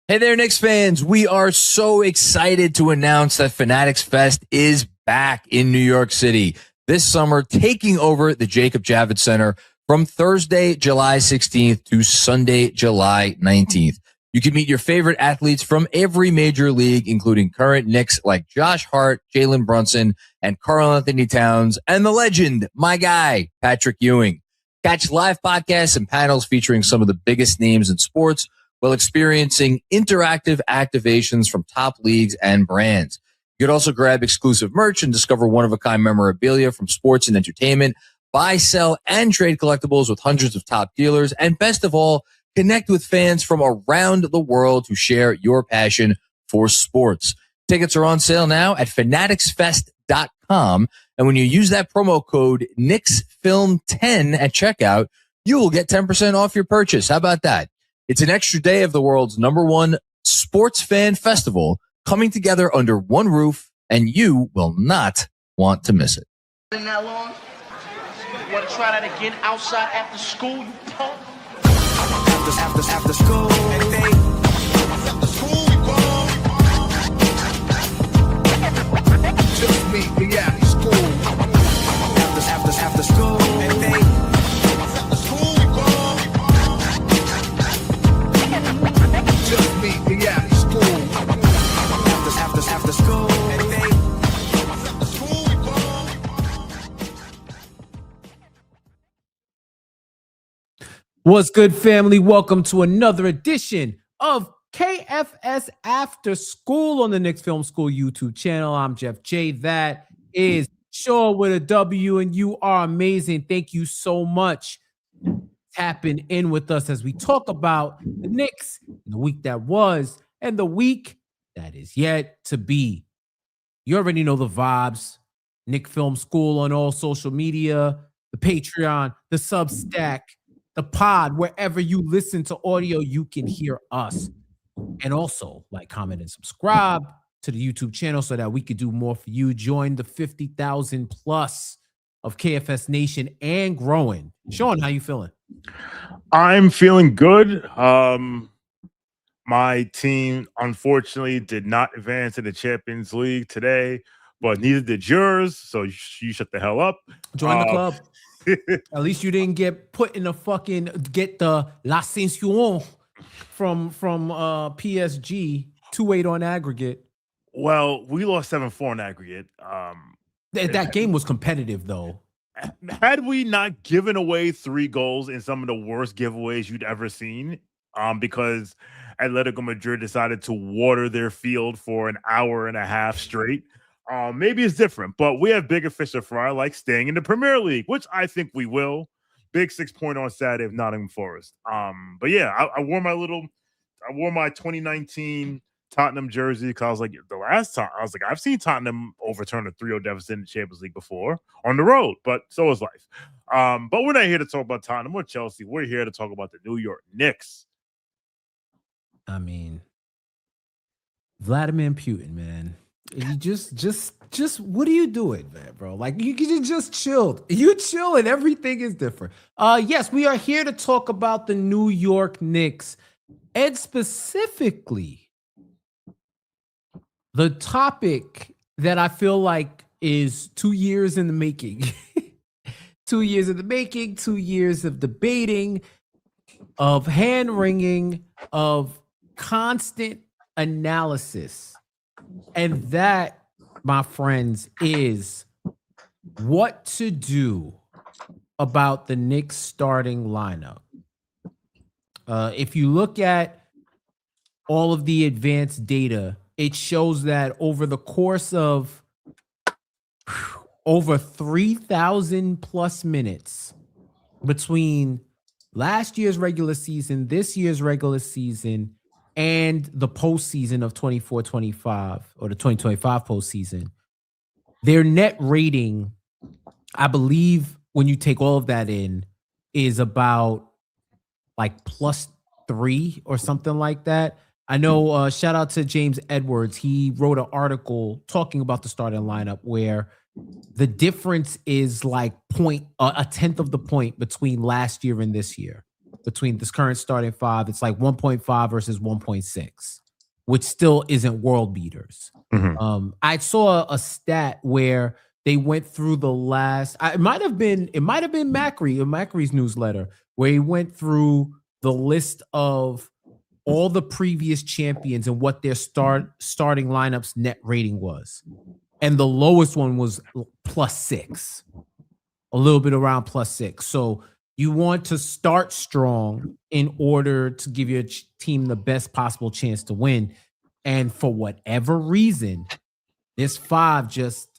Hey there, Knicks fans. We are so excited to announce that Fanatics Fest is back in New York City this summer, taking over the Jacob Javits Center from Thursday, July 16th to Sunday, July 19th. You can meet your favorite athletes from every major league, including current Knicks like Josh Hart, Jalen Brunson, and Karl Anthony Towns, and the legend, my guy, Patrick Ewing. Catch live podcasts and panels featuring some of the biggest names in sports while experiencing interactive activations from top leagues and brands. You could also grab exclusive merch and discover one-of-a-kind memorabilia from sports and entertainment, buy, sell, and trade collectibles with hundreds of top dealers, and best of all, connect with fans from around the world who share your passion for sports. Tickets are on sale now at fanaticsfest.com, and when you use that promo code KnicksFilm10 at checkout, you will get 10% off your purchase. How about that? It's an extra day of the world's #1 sports fan festival coming together under one roof, and you will not want to miss it. Been that long? You want to try that again outside after school, you punk? After school, after school, just meet me after school. After school, just meet me after school. After school, What's good, family? Welcome to another edition of KFS After School on the Knicks Film School YouTube channel. I'm Jeff J. That is Shaw with a W, and you are amazing. Thank you so much for tapping in with us as we talk about the Knicks, the week that was, and the week that is yet to be. You already know the vibes. Knicks Film School on all social media, the Patreon, the Substack, the pod, wherever you listen to audio, you can hear us. And also like, comment, and subscribe to the YouTube channel so that we could do more for you. Join the 50,000 plus of KFS Nation and growing. Sean, how you feeling? I'm feeling good. My team, unfortunately, did not advance to the Champions League today, but neither did yours. So you shut the hell up. Join the club. At least you didn't get put in the fucking l'Ascension from PSG 2-8 on aggregate. Well, we lost 7-4 in aggregate. That game was competitive though. Had we not given away 3 goals in some of the worst giveaways you'd ever seen, because Atletico Madrid decided to water their field for an hour and a half straight, maybe it's different, but we have bigger fish to fry, like staying in the Premier League, which I think we will. Big 6-point on Saturday of Nottingham Forest. But yeah, I wore my 2019 Tottenham jersey because I was like, the last time I was like, I've seen Tottenham overturn a 3-0 deficit in the Champions League before on the road, but so is life. But we're not here to talk about Tottenham or Chelsea. We're here to talk about the New York Knicks. I mean, Vladimir Putin, man. You just what are you doing, man, bro? Like you just chilled. You chill and everything is different. Yes, we are here to talk about the New York Knicks, and specifically the topic that I feel like is 2 years in the making. 2 years in the making, 2 years of debating, of hand-wringing, of constant analysis. And that, my friends, is what to do about the Knicks starting lineup. If you look at all of the advanced data, it shows that over the course of over 3,000 plus minutes between last year's regular season, this year's regular season, and the postseason of 24-25 or the 2025 postseason, their net rating, I believe, when you take all of that in, is about like +3 or something like that. I know, shout out to James Edwards. He wrote an article talking about the starting lineup where the difference is like a tenth of the point between last year and this year. between this current starting five. It's like 1.5 versus 1.6, which still isn't world beaters. I saw a stat where they went through the last. It might have been Macri's newsletter, where he went through the list of all the previous champions and what their starting lineups net rating was, and the lowest one was +6, a little bit around +6. So you want to start strong in order to give your team the best possible chance to win. And for whatever reason, this 5 just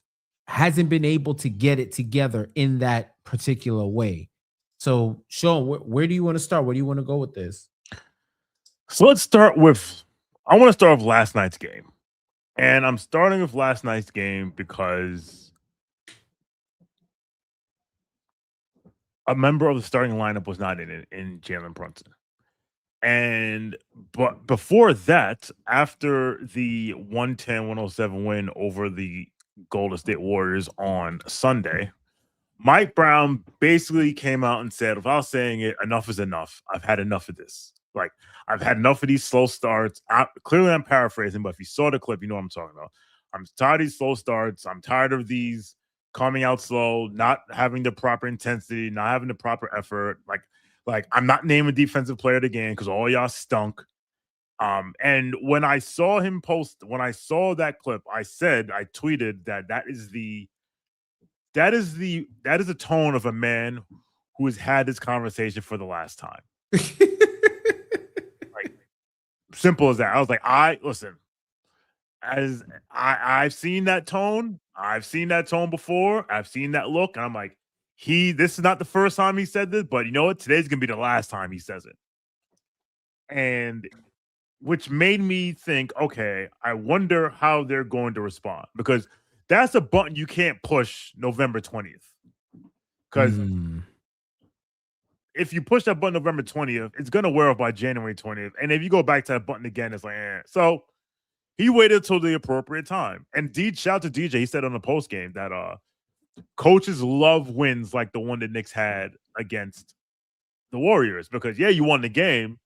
hasn't been able to get it together in that particular way. So, Sean, where do you want to start? Where do you want to go with this? So let's start with, I want to start with last night's game. And I'm starting with last night's game because a member of the starting lineup was not in it, in Jalen Brunson. But before that, after the 110-107 win over the Golden State Warriors on Sunday, Mike Brown basically came out and said, without saying it, enough is enough. I've had enough of this. Like, I've had enough of these slow starts. Clearly, I'm paraphrasing, but if you saw the clip, you know what I'm talking about. I'm tired of these slow starts. I'm tired of these coming out slow, not having the proper intensity, not having the proper effort. Like I'm not naming defensive player of the game because all y'all stunk. And when I saw him post, when I saw that clip, I tweeted that is the tone of a man who has had this conversation for the last time. Like, simple as that. I was like, I've seen that tone. I've seen that tone before. I've seen that look. And I'm like, this is not the first time he said this, but you know what? Today's going to be the last time he says it. And which made me think, okay, I wonder how they're going to respond, because that's a button you can't push November 20th. Because if you push that button November 20th, it's going to wear off by January 20th. And if you go back to that button again, it's like, So he waited till the appropriate time. And shout out to DJ. He said on the post game that coaches love wins like the one that Knicks had against the Warriors, because you won the game,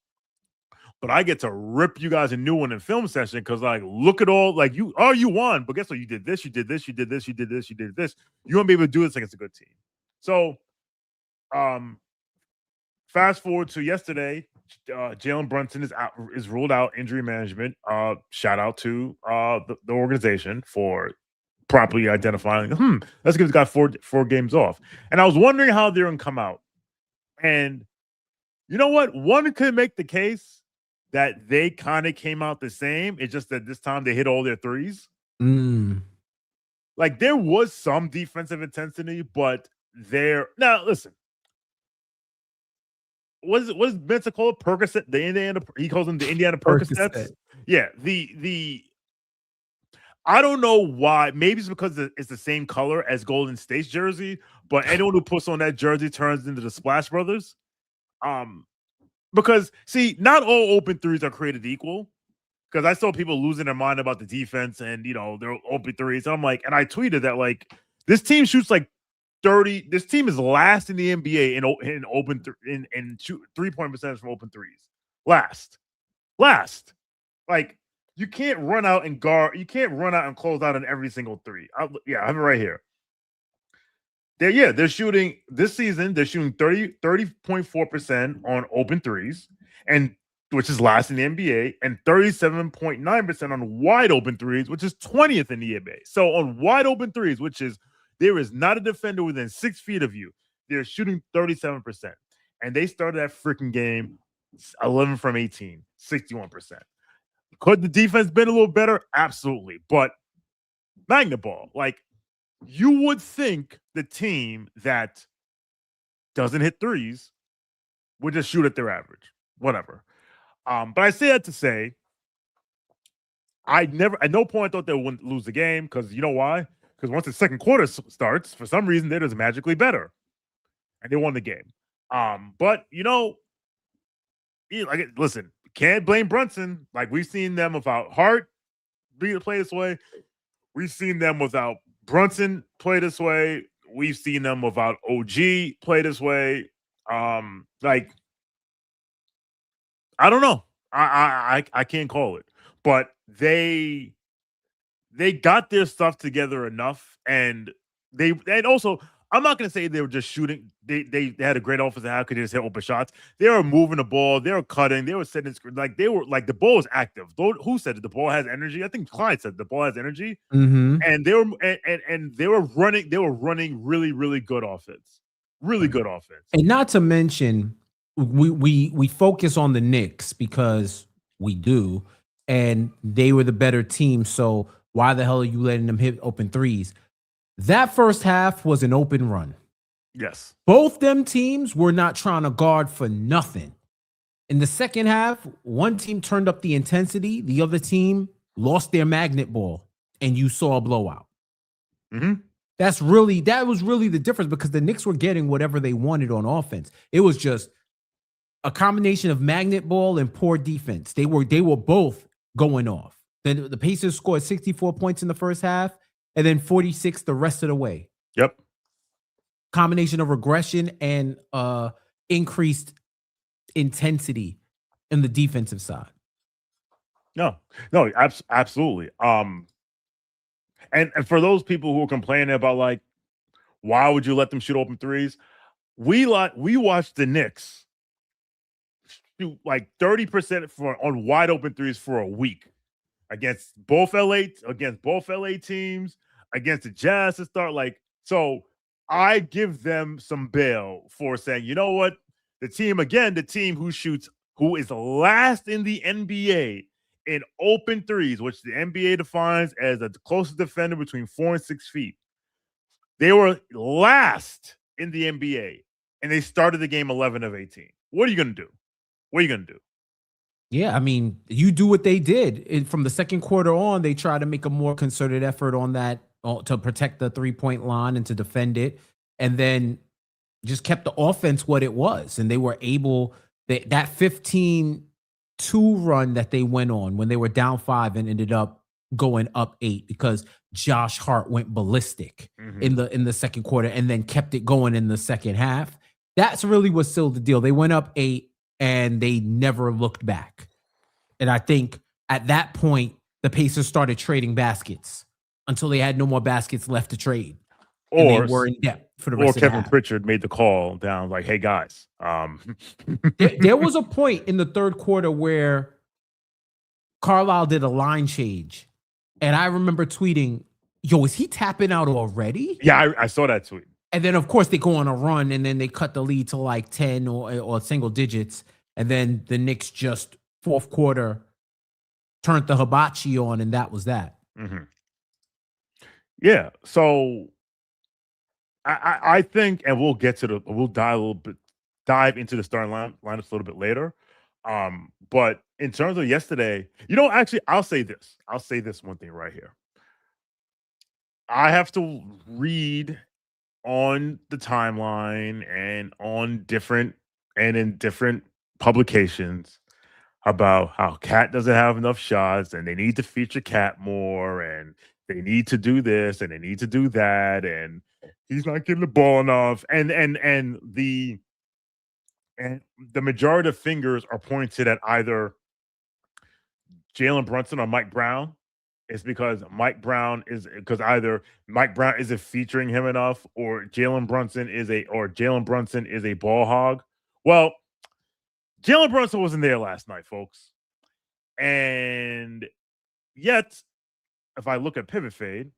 but I get to rip you guys a new one in film session because, like, look at all, like, you won, but guess what? You did this, you did this, you did this, you did this, you did this. You won't be able to do this against a good team. So, fast forward to yesterday, Jalen Brunson is ruled out, injury management. Shout out to the organization for properly identifying, let's give this guy four games off. And I was wondering how they're going to come out. And you know what? One could make the case that they kind of came out the same. It's just that this time they hit all their threes. Like, there was some defensive intensity, but now listen. What does Vince call it? Percocet, he calls them the Indiana Percocets. Yeah, I don't know why. Maybe it's because it's the same color as Golden State's jersey, but anyone who puts on that jersey turns into the Splash Brothers. Because, see, not all open threes are created equal. Because I saw people losing their mind about the defense and, their open threes. And I'm like, and I tweeted that, like, this team shoots like 30. This team is last in the NBA in open in 3-point percentage from open threes. Last. Like, you can't run out and guard. You can't run out and close out on every single three. I have it right here. They're shooting this season. They're shooting 30.4% on open threes, and which is last in the NBA, and 37.9% on wide open threes, which is 20th in the NBA. So on wide open threes, which is there is not a defender within 6 feet of you, they're shooting 37%, and they started that freaking game 11 from 18, 61%. Could the defense been a little better? Absolutely. But magna ball, like, you would think the team that doesn't hit threes would just shoot at their average, whatever. But I say that to say, at no point I thought they wouldn't lose the game, because you know why? Because once the second quarter starts, for some reason, they're just magically better, and they won the game. But listen, can't blame Brunson. Like, we've seen them without Hart play this way. We've seen them without Brunson play this way. We've seen them without OG play this way. Like, I don't know. I can't call it, but they got their stuff together enough, and also I'm not going to say they were just shooting. They had a great offensive half because they just hit open shots. They were moving the ball. They were cutting. They were setting screen. Like they were like the ball was active. Who said it? The ball has energy. I think Clyde said the ball has energy. Mm-hmm. And they were and they were running. They were running really really good offense. Really good offense. And not to mention, we focus on the Knicks because we do, and they were the better team. So why the hell are you letting them hit open threes? That first half was an open run. Yes. Both them teams were not trying to guard for nothing. In the second half, one team turned up the intensity, the other team lost their magnet ball, and you saw a blowout. Mm-hmm. That was really the difference, because the Knicks were getting whatever they wanted on offense. It was just a combination of magnet ball and poor defense. They were both going off. Then the Pacers scored 64 points in the first half, and then 46 the rest of the way. Yep. Combination of regression and increased intensity in the defensive side. No, absolutely. And for those people who are complaining about like, why would you let them shoot open threes? We watched the Knicks shoot like 30% on wide open threes for a week against both LA teams, against the Jazz to start. Like, so I give them some bail for saying, you know what, the team who is last in the NBA in open threes, which the NBA defines as the closest defender between 4 and 6 feet. They were last in the NBA, and they started the game 11 of 18. What are you going to do? Yeah, I mean, you do what they did. From the second quarter on, they tried to make a more concerted effort on that to protect the three-point line and to defend it, and then just kept the offense what it was. And they were able, that 15-2 run that they went on when they were down 5 and ended up going up 8 because Josh Hart went ballistic in the second quarter and then kept it going in the second half. That's really what sealed the deal. They went up 8 and they never looked back. And I think at that point, the Pacers started trading baskets until they had no more baskets left to trade. And they were in debt for the rest of the half. Kevin Pritchard made the call down like, hey, guys. There was a point in the third quarter where Carlisle did a line change. And I remember tweeting, yo, is he tapping out already? Yeah, I saw that tweet. And then, of course, they go on a run, and then they cut the lead to like 10 or single digits. And then the Knicks just fourth quarter turned the hibachi on, and that was that. Mm-hmm. Yeah, so I think, and we'll dive into the starting lineups a little bit later. But in terms of yesterday, actually, I'll say this one thing right here. I have to read on the timeline and in different publications about how Cat doesn't have enough shots and they need to feature Cat more and they need to do this and they need to do that and he's not getting the ball enough and the majority of fingers are pointed at either Jalen Brunson or Mike Brown. It's because either Mike Brown isn't featuring him enough or Jalen Brunson is a ball hog. Well, Jalen Brunson wasn't there last night, folks. And yet, if I look at Pivot Fade,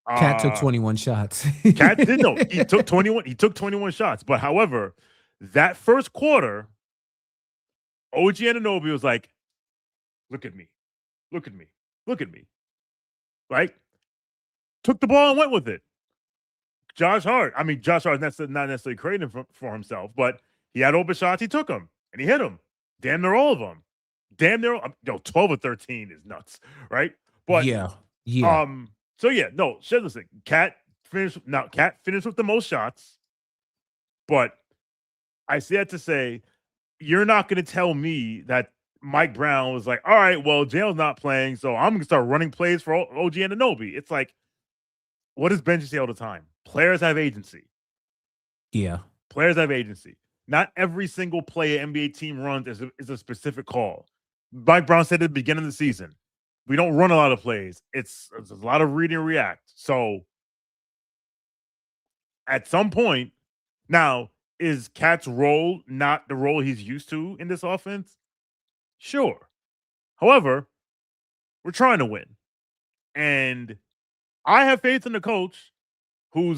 Cat took 21 shots. Cat did no. He took 21. He took 21 shots. But however, that first quarter, OG Anunoby was like, "Look at me, look at me, look at me." Right? Took the ball and went with it. Josh Hart not necessarily creating for himself, but he had open shots. He took them and he hit them. Damn near all of them. 12 or 13 is nuts, right? But yeah. So yeah, no. Listen, Cat finished with the most shots, but I say that to say you're not going to tell me that Mike Brown was like, all right, well, Jalen's not playing, so I'm going to start running plays for OG Anunoby. It's like, what does Benji say all the time? Players have agency. Yeah. Players have agency. Not every single play an NBA team runs is a specific call. Mike Brown said at the beginning of the season, we don't run a lot of plays. It's a lot of read and react. So at some point, now, is Cat's role not the role he's used to in this offense? Sure. However, we're trying to win. And I have faith in the coach who,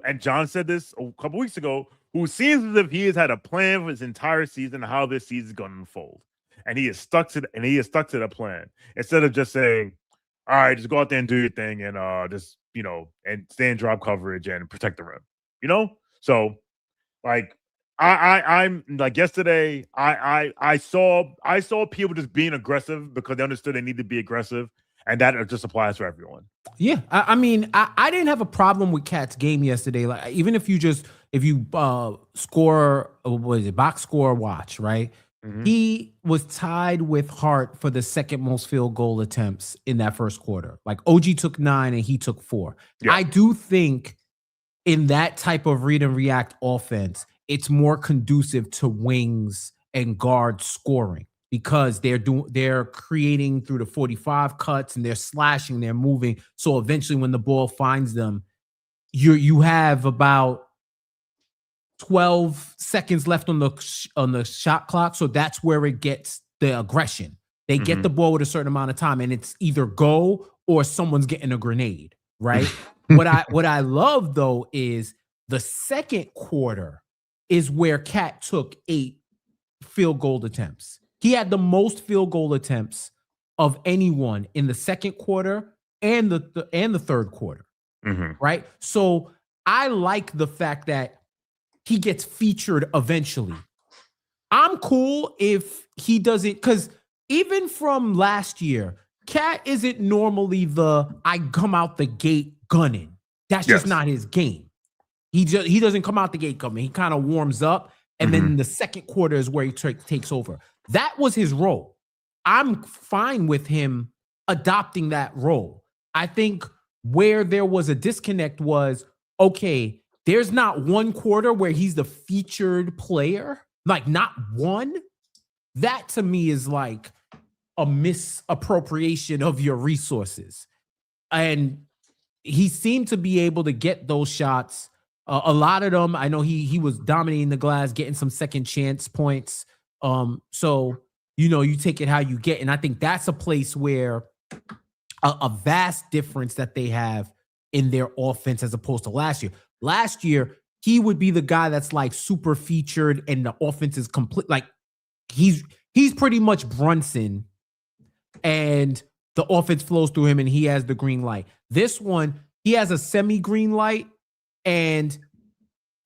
and John said this a couple weeks ago, who seems as if he has had a plan for his entire season, how this season is going to unfold. And he is stuck to the plan instead of just saying, all right, just go out there and do your thing and just, and stay in drop coverage and protect the rim. So like I'm like yesterday, I saw people just being aggressive because they understood they need to be aggressive, and that just applies to everyone. Yeah, I mean, I didn't have a problem with Cat's game yesterday. Like, even if you score, what is it, box score watch, right? Mm-hmm. He was tied with Hart for the second most field goal attempts in that first quarter. Like, OG took 9 and he took 4. Yeah. I do think in that type of read and react offense, it's more conducive to wings and guards scoring because they're creating through the 45 cuts and they're slashing, they're moving. So eventually when the ball finds them, you have about 12 seconds left on the shot clock. So that's where it gets the aggression. They get the ball with a certain amount of time and it's either go or someone's getting a grenade, right? What I love though is the second quarter is where Cat took 8 field goal attempts. He had the most field goal attempts of anyone in the second quarter and the third quarter, right? So I like the fact that he gets featured eventually. I'm cool if he doesn't, because even from last year, Cat isn't normally I come out the gate gunning. That's just not his game. He doesn't come out the gate coming. He kind of warms up, and then the second quarter is where he takes over. That was his role. I'm fine with him adopting that role. I think where there was a disconnect was, okay, there's not one quarter where he's the featured player, like not one. That to me is like a misappropriation of your resources. And he seemed to be able to get those shots. A lot of them, I know he was dominating the glass, getting some second chance points. So, you take it how you get. And I think that's a place where a vast difference that they have in their offense as opposed to last year. Last year, he would be the guy that's like super featured and the offense is complete. Like he's pretty much Brunson and the offense flows through him and he has the green light. This one, he has a semi-green light and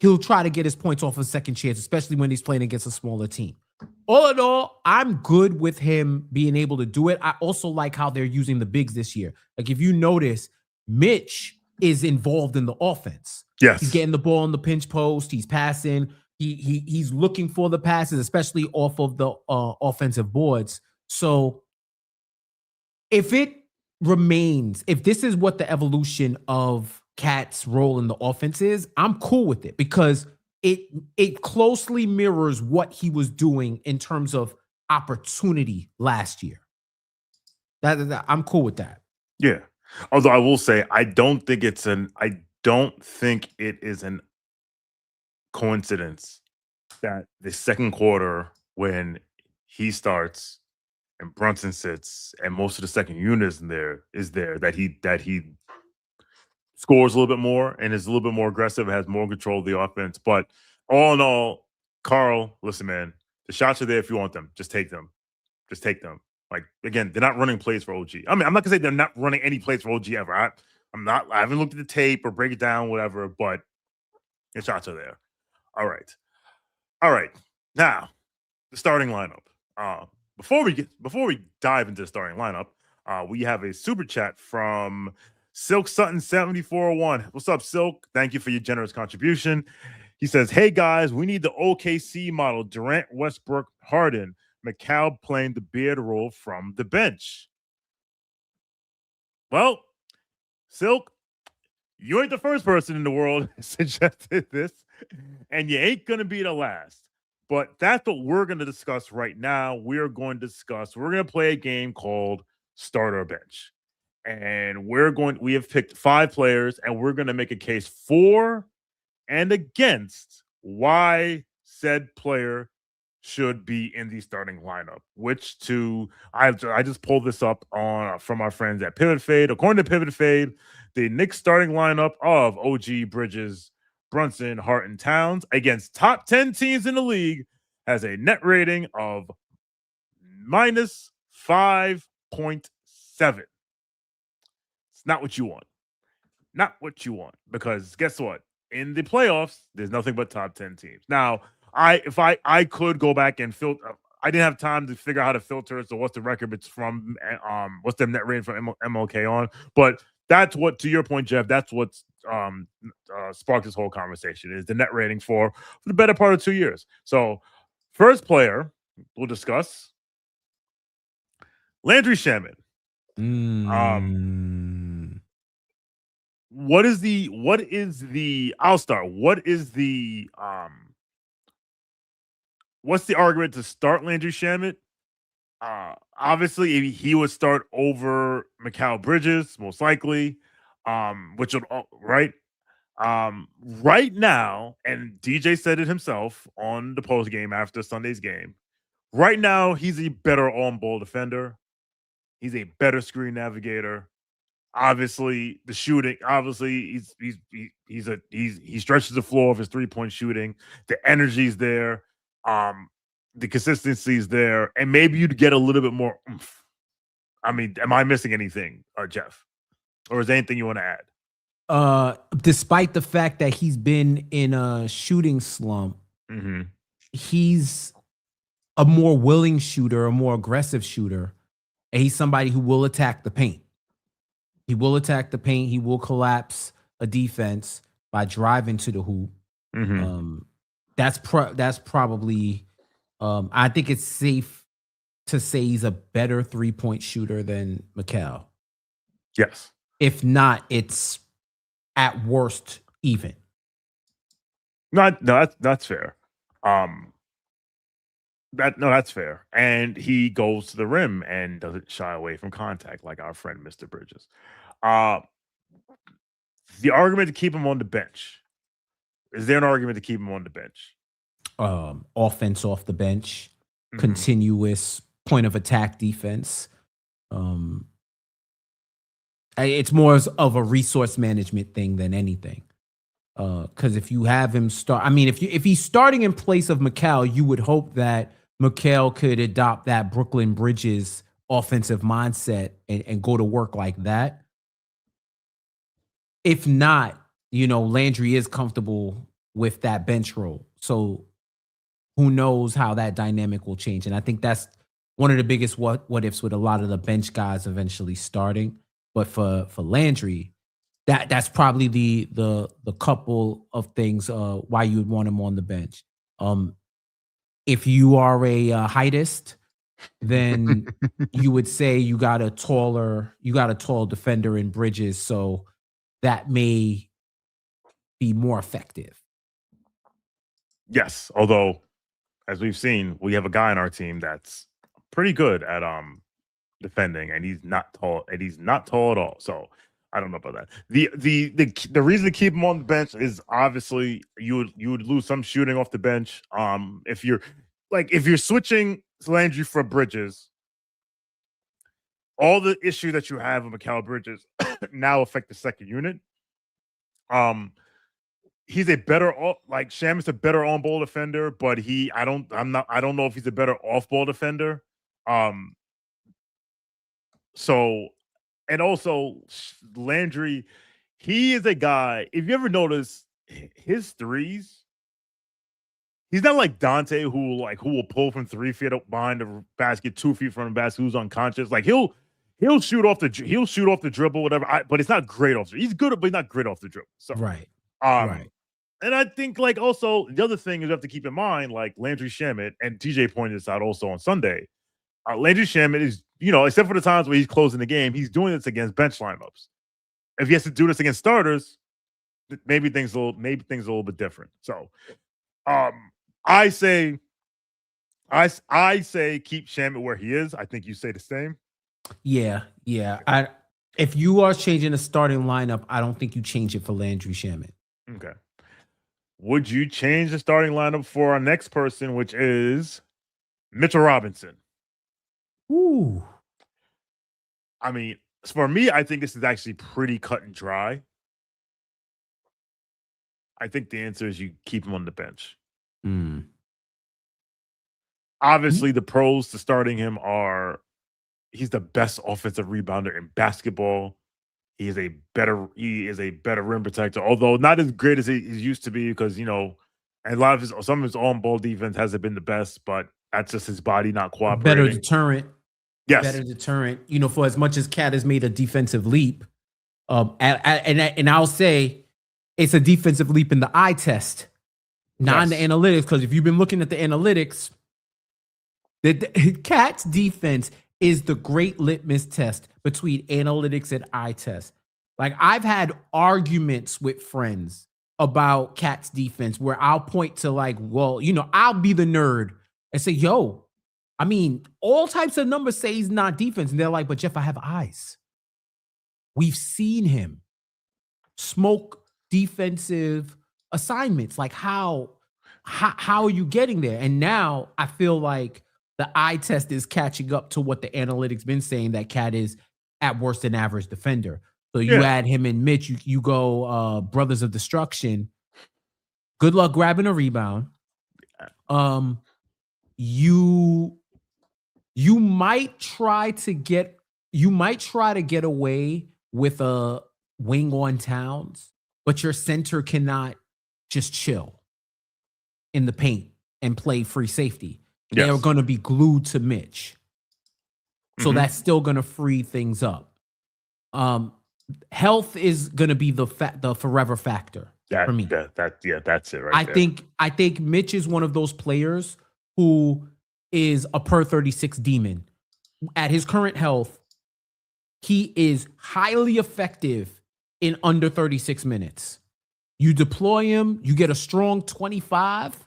he'll try to get his points off a second chance, especially when he's playing against a smaller team. All in all, I'm good with him being able to do it. I also like how they're using the bigs this year. Like if you notice, Mitch is involved in the offense. Yes. He's getting the ball on the pinch post. He's passing. He's looking for the passes, especially off of the offensive boards. So if this is what the evolution of Cat's role in the offense is, I'm cool with it because it closely mirrors what he was doing in terms of opportunity last year. I'm cool with that. Yeah. Although I will say, I don't think it is an coincidence that the second quarter when he starts and Brunson sits and most of the second unit is there that he scores a little bit more and is a little bit more aggressive, has more control of the offense. But all in all, Carl, listen, man, the shots are there if you want them. Just take them. Like, again, they're not running plays for OG. I mean, I'm not going to say they're not running any plays for OG ever. I haven't looked at the tape or break it down, whatever, but the shots are there. All right. Now, the starting lineup. Before we dive into the starting lineup, we have a super chat from Silk Sutton 7401. What's up, Silk? Thank you for your generous contribution. He says, "Hey guys, we need the OKC model: Durant, Westbrook, Harden, Mikal playing the beard role from the bench." Well, Silk, you ain't the first person in the world suggested this, and you ain't gonna be the last. But that's what we're going to discuss right now. We're going to play a game called Starter Bench. And we have picked 5 players, and we're going to make a case for and against why said player should be in the starting lineup. I just pulled this up from our friends at Pivot Fade. According to Pivot Fade, the Knicks starting lineup of OG, Bridges, Brunson, Hart, and Towns against top 10 teams in the league has a net rating of minus 5.7. It's not what you want. Not what you want, because guess what? In the playoffs, there's nothing but top 10 teams. Now, if I could go back and filter, I didn't have time to figure out how to filter it. So what's the record it's from? What's the net rating from MLK on? But that's what, to your point, Jeff, that's what's sparked this whole conversation, is the net rating for the better part of 2 years. So first player we'll discuss, Landry Shamet. What's the argument to start Landry Shamet? Obviously he would start over Mikal Bridges, most likely. Which would right now, and DJ said it himself on the post game after Sunday's game. Right now, he's a better on-ball defender. He's a better screen navigator. Obviously, the shooting. Obviously, he stretches the floor of his 3-point shooting. The energy's there. The consistency's there, and maybe you'd get a little bit more oomph. I mean, am I missing anything, Jeff? Or is there anything you want to add? Despite the fact that he's been in a shooting slump, he's a more willing shooter, a more aggressive shooter, and he's somebody who will attack the paint. He will attack the paint. He will collapse a defense by driving to the hoop. That's probably. I think it's safe to say he's a better 3-point shooter than Mikal. Yes. If not, it's at worst even. No, that's fair. That's fair. And he goes to the rim and doesn't shy away from contact like our friend Mr. Bridges. The argument to keep him on the bench. Is there an argument to keep him on the bench? Offense off the bench, continuous point of attack defense. It's more of a resource management thing than anything. Because if you have him start, I mean, if he's starting in place of Mikal, you would hope that Mikal could adopt that Brooklyn Bridges offensive mindset and go to work like that. If not, Landry is comfortable with that bench role. So who knows how that dynamic will change. And I think that's one of the biggest what ifs with a lot of the bench guys eventually starting. But for Landry, that's probably the couple of things why you would want him on the bench. If you are a heightist, then you would say you got a tall defender in Bridges, so that may be more effective. Yes, although as we've seen, we have a guy on our team that's pretty good at defending, and he's not tall. And he's not tall at all. So I don't know about that. The reason to keep him on the bench is obviously you would lose some shooting off the bench. If you're switching Landry for Bridges, all the issue that you have with Mikal Bridges now affect the second unit. He's a better Shamet's a better on-ball defender, but I don't know if he's a better off-ball defender. So, and also Landry, he is a guy, if you ever notice his threes, he's not like Dante who will pull from 3 feet up behind the basket, 2 feet from the basket, who's unconscious. Like he'll shoot off the dribble, whatever. But it's not great off. He's good, but he's not great off the dribble. So right. Right. And I think also the other thing you have to keep in mind, Landry Shamet, and TJ pointed this out also on Sunday. Landry Shamet is, except for the times where he's closing the game, he's doing this against bench lineups. If he has to do this against starters, maybe things are a little bit different. So, I say I say keep Shamet where he is. I think you say the same. Yeah. If you are changing the starting lineup, I don't think you change it for Landry Shamet. Okay. Would you change the starting lineup for our next person, which is Mitchell Robinson? Ooh. I mean, for me, I think this is actually pretty cut and dry. I think the answer is you keep him on the bench. Obviously, the pros to starting him are he's the best offensive rebounder in basketball. He is a better rim protector, although not as great as he used to be because, and a lot of some of his on-ball defense hasn't been the best, but that's just his body not cooperating. Better deterrent. Yes. Better deterrent. For as much as Cat has made a defensive leap, and I'll say it's a defensive leap in the eye test, not in the analytics, because if you've been looking at the analytics, the Cat's defense is the great litmus test between analytics and eye test. Like, I've had arguments with friends about Cat's defense where I'll point to I'll be the nerd and say, all types of numbers say he's not defense. And they're like, but Jeff, I have eyes. We've seen him smoke defensive assignments. Like, how are you getting there? And now I feel like the eye test is catching up to what the analytics been saying, that Cat is at worst an average defender. So you add him and Mitch, you go Brothers of Destruction. Good luck grabbing a rebound. You might try to get away with a wing on Towns, but your center cannot just chill in the paint and play free safety. Yes. They're going to be glued to Mitch. So that's still going to free things up. Health is going to be the forever factor for me. That's it right I think Mitch is one of those players who is a per 36 demon. At his current health, he is highly effective in under 36 minutes. You deploy him, you get a strong 25,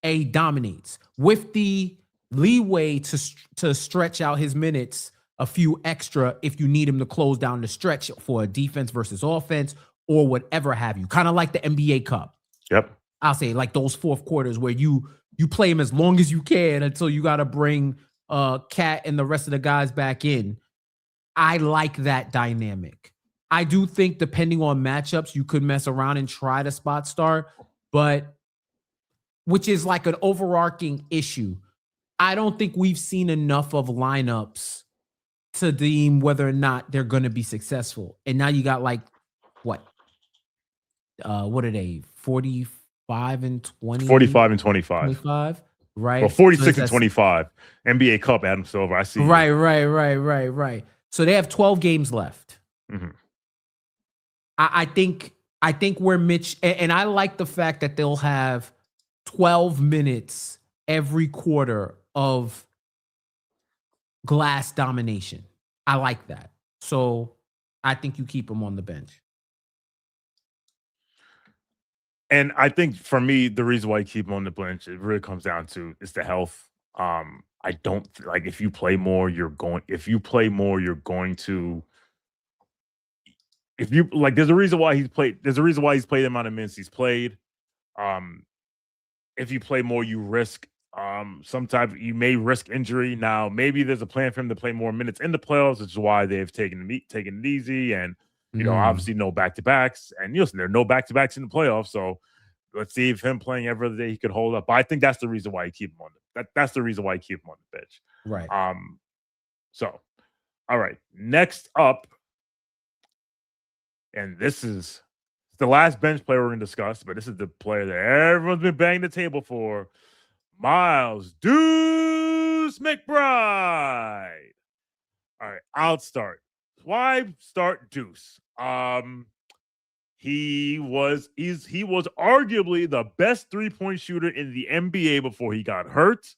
and he dominates. With the leeway to stretch out his minutes a few extra if you need him to close down the stretch for a defense versus offense or whatever have you. Kind of like the NBA Cup. Yep. I'll say like those fourth quarters where you play him as long as you can until you got to bring Cat and the rest of the guys back in. I like that dynamic. I do think depending on matchups, you could mess around and try to spot start, but which is like an overarching issue. I don't think we've seen enough of lineups to deem whether or not they're going to be successful. And now you got what are they? 45 and 20? 45 and 25. 25, right? Well, 46 and 25. NBA Cup, Adam Silver. I see. Right. So they have 12 games left. Mm-hmm. I think where Mitch, and I like the fact that they'll have 12 minutes every quarter of glass domination. I like that. So I think you keep him on the bench. And I think for me, the reason why you keep him on the bench, it really comes down to is the health. I don't like if you play more, there's a reason why he's played the amount of minutes he's played. If you play more, you risk you may risk injury. Now, maybe there's a plan for him to play more minutes in the playoffs, which is why they've taken it easy and obviously no back-to-backs. And there are no back-to-backs in the playoffs, so let's see if him playing every other day he could hold up. But I think that's the reason why you keep him on that's the reason why you keep him on the bench. Right. So all right. Next up, and this is the last bench player we're going to discuss, but this is the player that everyone's been banging the table for. Miles Deuce McBride. All right, I'll start. Why start Deuce? He was arguably the best three-point shooter in the NBA before he got hurt.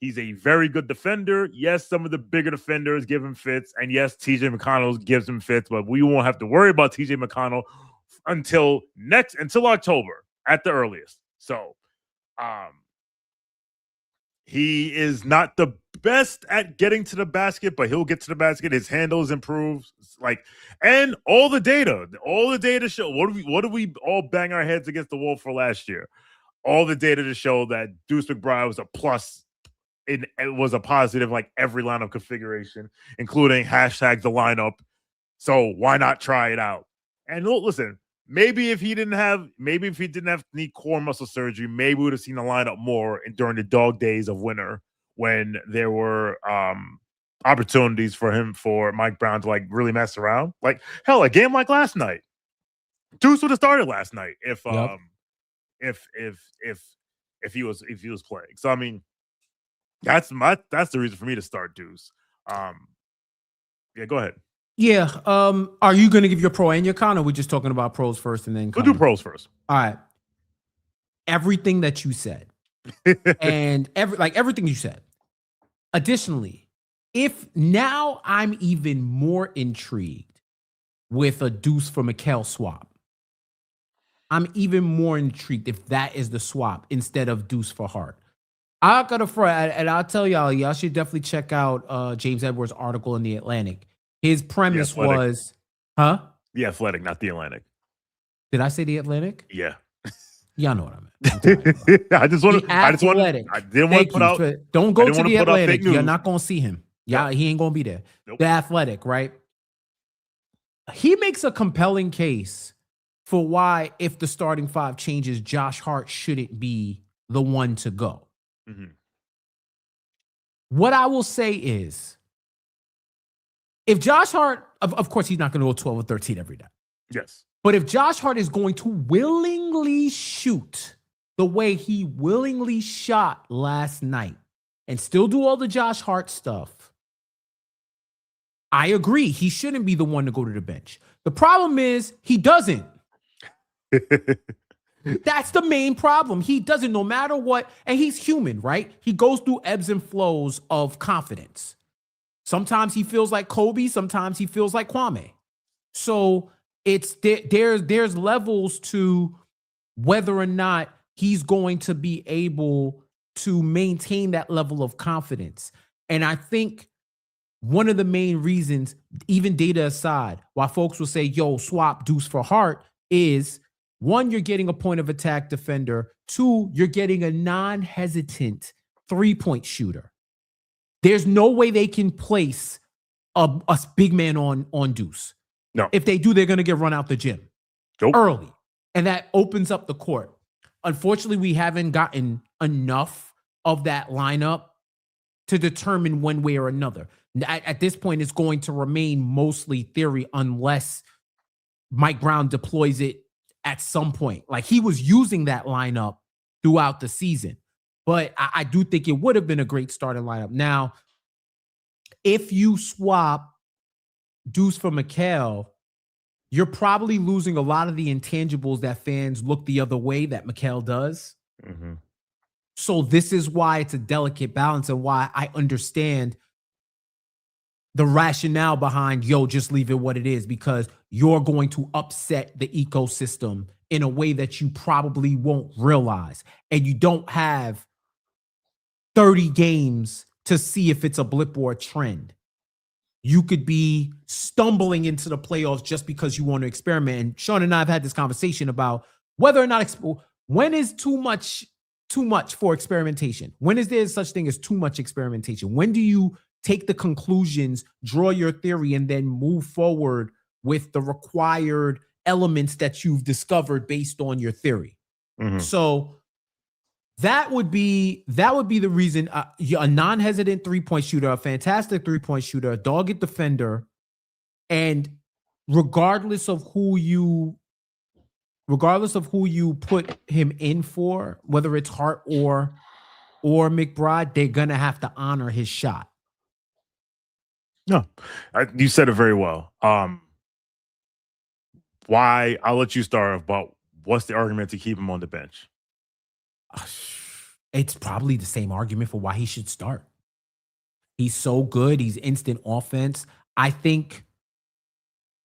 He's a very good defender. Yes, some of the bigger defenders give him fits, and yes, TJ McConnell gives him fits, but we won't have to worry about TJ McConnell until October at the earliest. So, He is not the best at getting to the basket, but he'll get to the basket. His handles improve, and all the data show. What do we all bang our heads against the wall for last year? All the data to show that Deuce McBride was a plus. It was a positive, like every lineup configuration, including hashtag the lineup. So why not try it out? And listen, maybe if he didn't have knee core muscle surgery, maybe we would have seen the lineup more during the dog days of winter when there were opportunities for Mike Brown to really mess around. Like hell, a game like last night, Deuce would have started last night if he was playing. So I mean, that's the reason for me to start Deuce. Yeah, go ahead. Yeah. Are you going to give your pro and your con, or are we just talking about pros first and then con? We'll do pros first. All right. Everything that you said. And everything you said. Additionally, if now I'm even more intrigued with a Deuce for Mikal swap. I'm even more intrigued if that is the swap instead of Deuce for Hart. I got a front, and I'll tell y'all should definitely check out James Edwards' article in The Atlantic. His premise was, huh? The Athletic, not The Atlantic. Did I say The Atlantic? Yeah. Y'all know what I meant. I didn't want to put out. Don't go to The Atlantic. You're not going to see him. Yeah, he ain't going to be there. Nope. The Athletic, right? He makes a compelling case for why, if the starting five changes, Josh Hart shouldn't be the one to go. Mm-hmm. What I will say is, if Josh Hart, of course, he's not going to go 12 or 13 every day. Yes. But if Josh Hart is going to willingly shoot the way he willingly shot last night and still do all the Josh Hart stuff, I agree. He shouldn't be the one to go to the bench. The problem is he doesn't. That's the main problem. He doesn't, no matter what. And he's human, right? He goes through ebbs and flows of confidence. Sometimes he feels like Kobe. Sometimes he feels like Kwame. So there's levels to whether or not he's going to be able to maintain that level of confidence. And I think one of the main reasons, even data aside, why folks will say, yo, swap Deuce for Hart is, one, you're getting a point of attack defender. Two, you're getting a non-hesitant three-point shooter. There's no way they can place a big man on Deuce. No. If they do, they're going to get run out the gym early. And that opens up the court. Unfortunately, we haven't gotten enough of that lineup to determine one way or another. At this point, it's going to remain mostly theory unless Mike Brown deploys it at some point. Like, he was using that lineup throughout the season. But I do think it would have been a great starting lineup. Now, if you swap Deuce for Mikal, you're probably losing a lot of the intangibles that fans look the other way that Mikal does. Mm-hmm. So this is why it's a delicate balance and why I understand the rationale behind, just leave it what it is, because you're going to upset the ecosystem in a way that you probably won't realize. And you don't have 30 games to see if it's a blip or a trend. You could be stumbling into the playoffs just because you want to experiment. And Sean and I have had this conversation about whether or not when is too much for experimentation? When is there such thing as too much experimentation? When do you take the conclusions, draw your theory, and then move forward with the required elements that you've discovered based on your theory? Mm-hmm. So that would be the reason. A non-hesitant three-point shooter, a fantastic three-point shooter, a dogged defender, and regardless of who you put him in for, whether it's Hart or McBride, they're gonna have to honor his shot. No, you said it very well. Why? I'll let you start about what's the argument to keep him on the bench. It's probably the same argument for why he should start. He's so good. He's instant offense. I think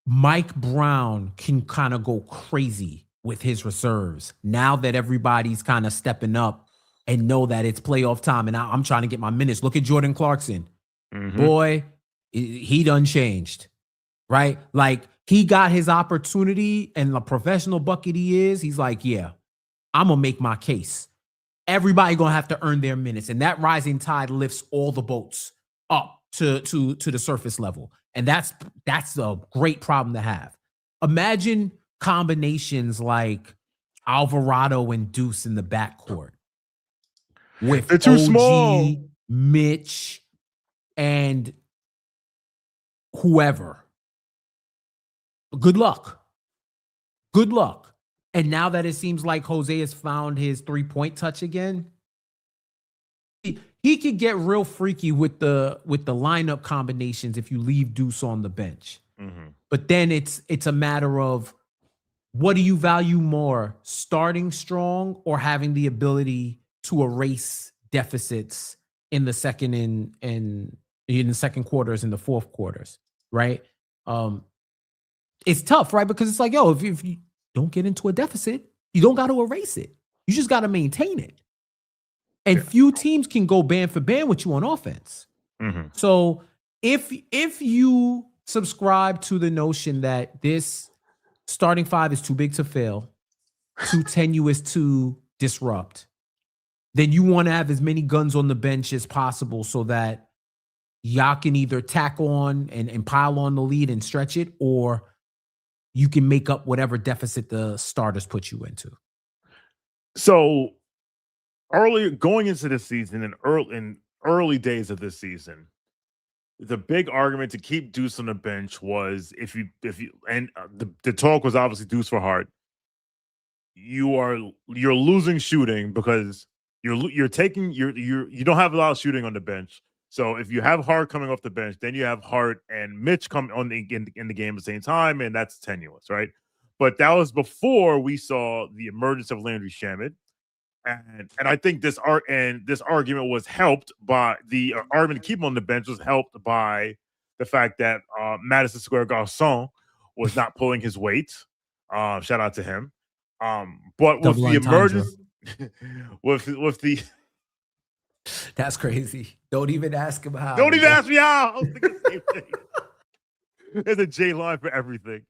Mike Brown can kind of go crazy with his reserves now that everybody's kind of stepping up and know that it's playoff time and I'm trying to get my minutes. Look at Jordan Clarkson. Mhm. Boy, he done changed, right? Like, he got his opportunity, and the professional bucket he is, he's like, yeah, I'm going to make my case. Everybody going to have to earn their minutes, and that rising tide lifts all the boats up to the surface level. And that's a great problem to have. Imagine combinations like Alvarado and Deuce in the backcourt with They're too OG, small. Mitch, and whoever. Good luck. Good luck. And now that it seems like Jose has found his 3-point touch again, he could get real freaky with the lineup combinations if you leave Deuce on the bench. Mm-hmm. But then it's a matter of, what do you value more, starting strong or having the ability to erase deficits in the second in the second quarters and the fourth quarters, right? It's tough, right? Because it's like, yo, if you don't get into a deficit, you don't got to erase it. You just got to maintain it. And few teams can go band for band with you on offense. Mm-hmm. So if you subscribe to the notion that this starting five is too big to fail, too tenuous to disrupt, then you want to have as many guns on the bench as possible so that y'all can either tack on and pile on the lead and stretch it, or you can make up whatever deficit the starters put you into. So earlier, going into this season and early days of this season, the big argument to keep Deuce on the bench was if you and the talk was obviously Deuce for Hart. You're losing shooting because you don't have a lot of shooting on the bench. So if you have Hart coming off the bench, then you have Hart and Mitch come on in the game at the same time, and that's tenuous, right? But that was before we saw the emergence of Landry Shamet. And I think this argument was helped by the argument to keep him on the bench was helped by the fact that Madison Square Garçon was not pulling his weight. Shout out to him. But with the emergence, with the that's crazy. Don't even ask him how. Don't even ask me how. I was thinking the same thing. There's a J line for everything.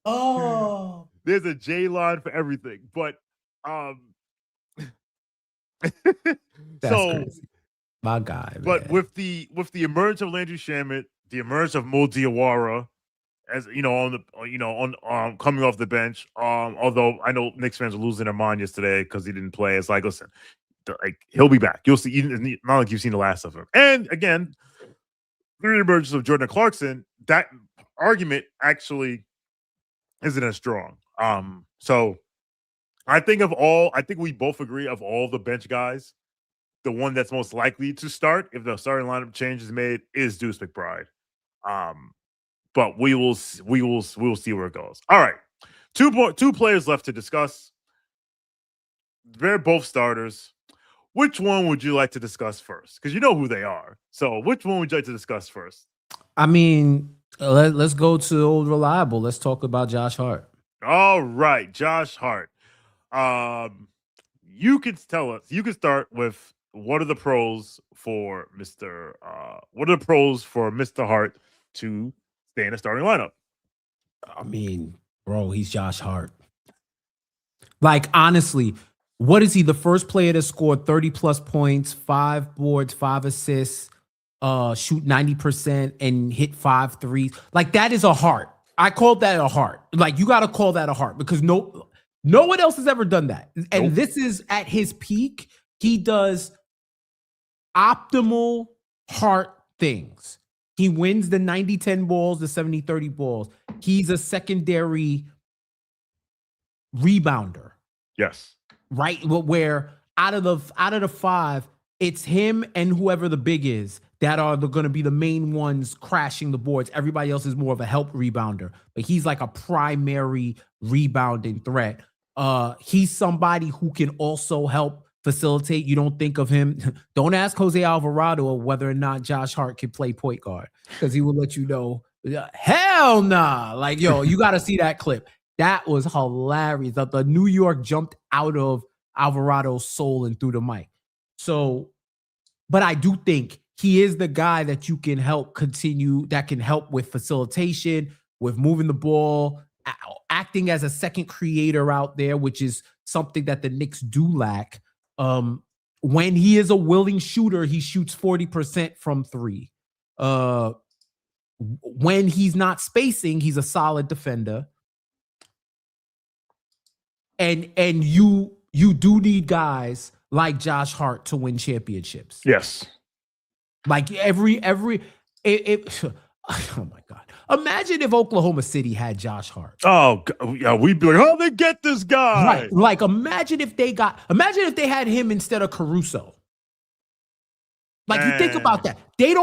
Oh, there's a J line for everything. But that's crazy. My guy. But man. with the emergence of Landry Shamet, the emergence of Mo Diawara, as you know, on coming off the bench. Although I know Knicks fans were losing their mind yesterday because he didn't play. It's like, listen, like he'll be back. You'll see. Not like you've seen the last of him. And again, the emergence of Jordan Clarkson, that argument actually isn't as strong. So I think we both agree of all the bench guys, the one that's most likely to start if the starting lineup change is made is Deuce McBride. But we will see where it goes. All right, two players left to discuss. They're both starters. Which one would you like to discuss first? Because you know who they are. So which one would you like to discuss first? I mean, let's go to old reliable. Let's talk about Josh Hart. All right, Josh Hart. You can tell us. You can start with what are the pros for Mr. Hart to stay in the starting lineup? I mean, bro, he's Josh Hart. Like, honestly, what is he? The first player to score 30 plus points, 5 boards, 5 assists, shoot 90% and hit 5 threes. Like, that is a Hart. I called that a Hart. Like, you got to call that a Hart because no one else has ever done that. And This is at his peak. He does optimal Hart things. He wins the 90-10 balls, the 70-30 balls. He's a secondary rebounder. Yes. Right? Where out of the 5, it's him and whoever the big is that are going to be the main ones crashing the boards. Everybody else is more of a help rebounder, but he's like a primary rebounding threat. He's somebody who can also help facilitate. You don't think of him. Don't ask Jose Alvarado whether or not Josh Hart can play point guard because he will let you know, hell nah. Like, yo, you got to see that clip. That was hilarious. The New York jumped out of Alvarado's soul and through the mic. So, but I do think he is the guy that you can help continue, that can help with facilitation, with moving the ball, acting as a second creator out there, which is something that the Knicks do lack. When he is a willing shooter, he shoots 40% from three. When he's not spacing, he's a solid defender. And you do need guys like Josh Hart to win championships. Yes. Like oh my God. Imagine if Oklahoma City had Josh Hart. Oh, yeah, we'd be like, oh, they get this guy. Right. Like, imagine if they had him instead of Caruso. Like, you think about that. They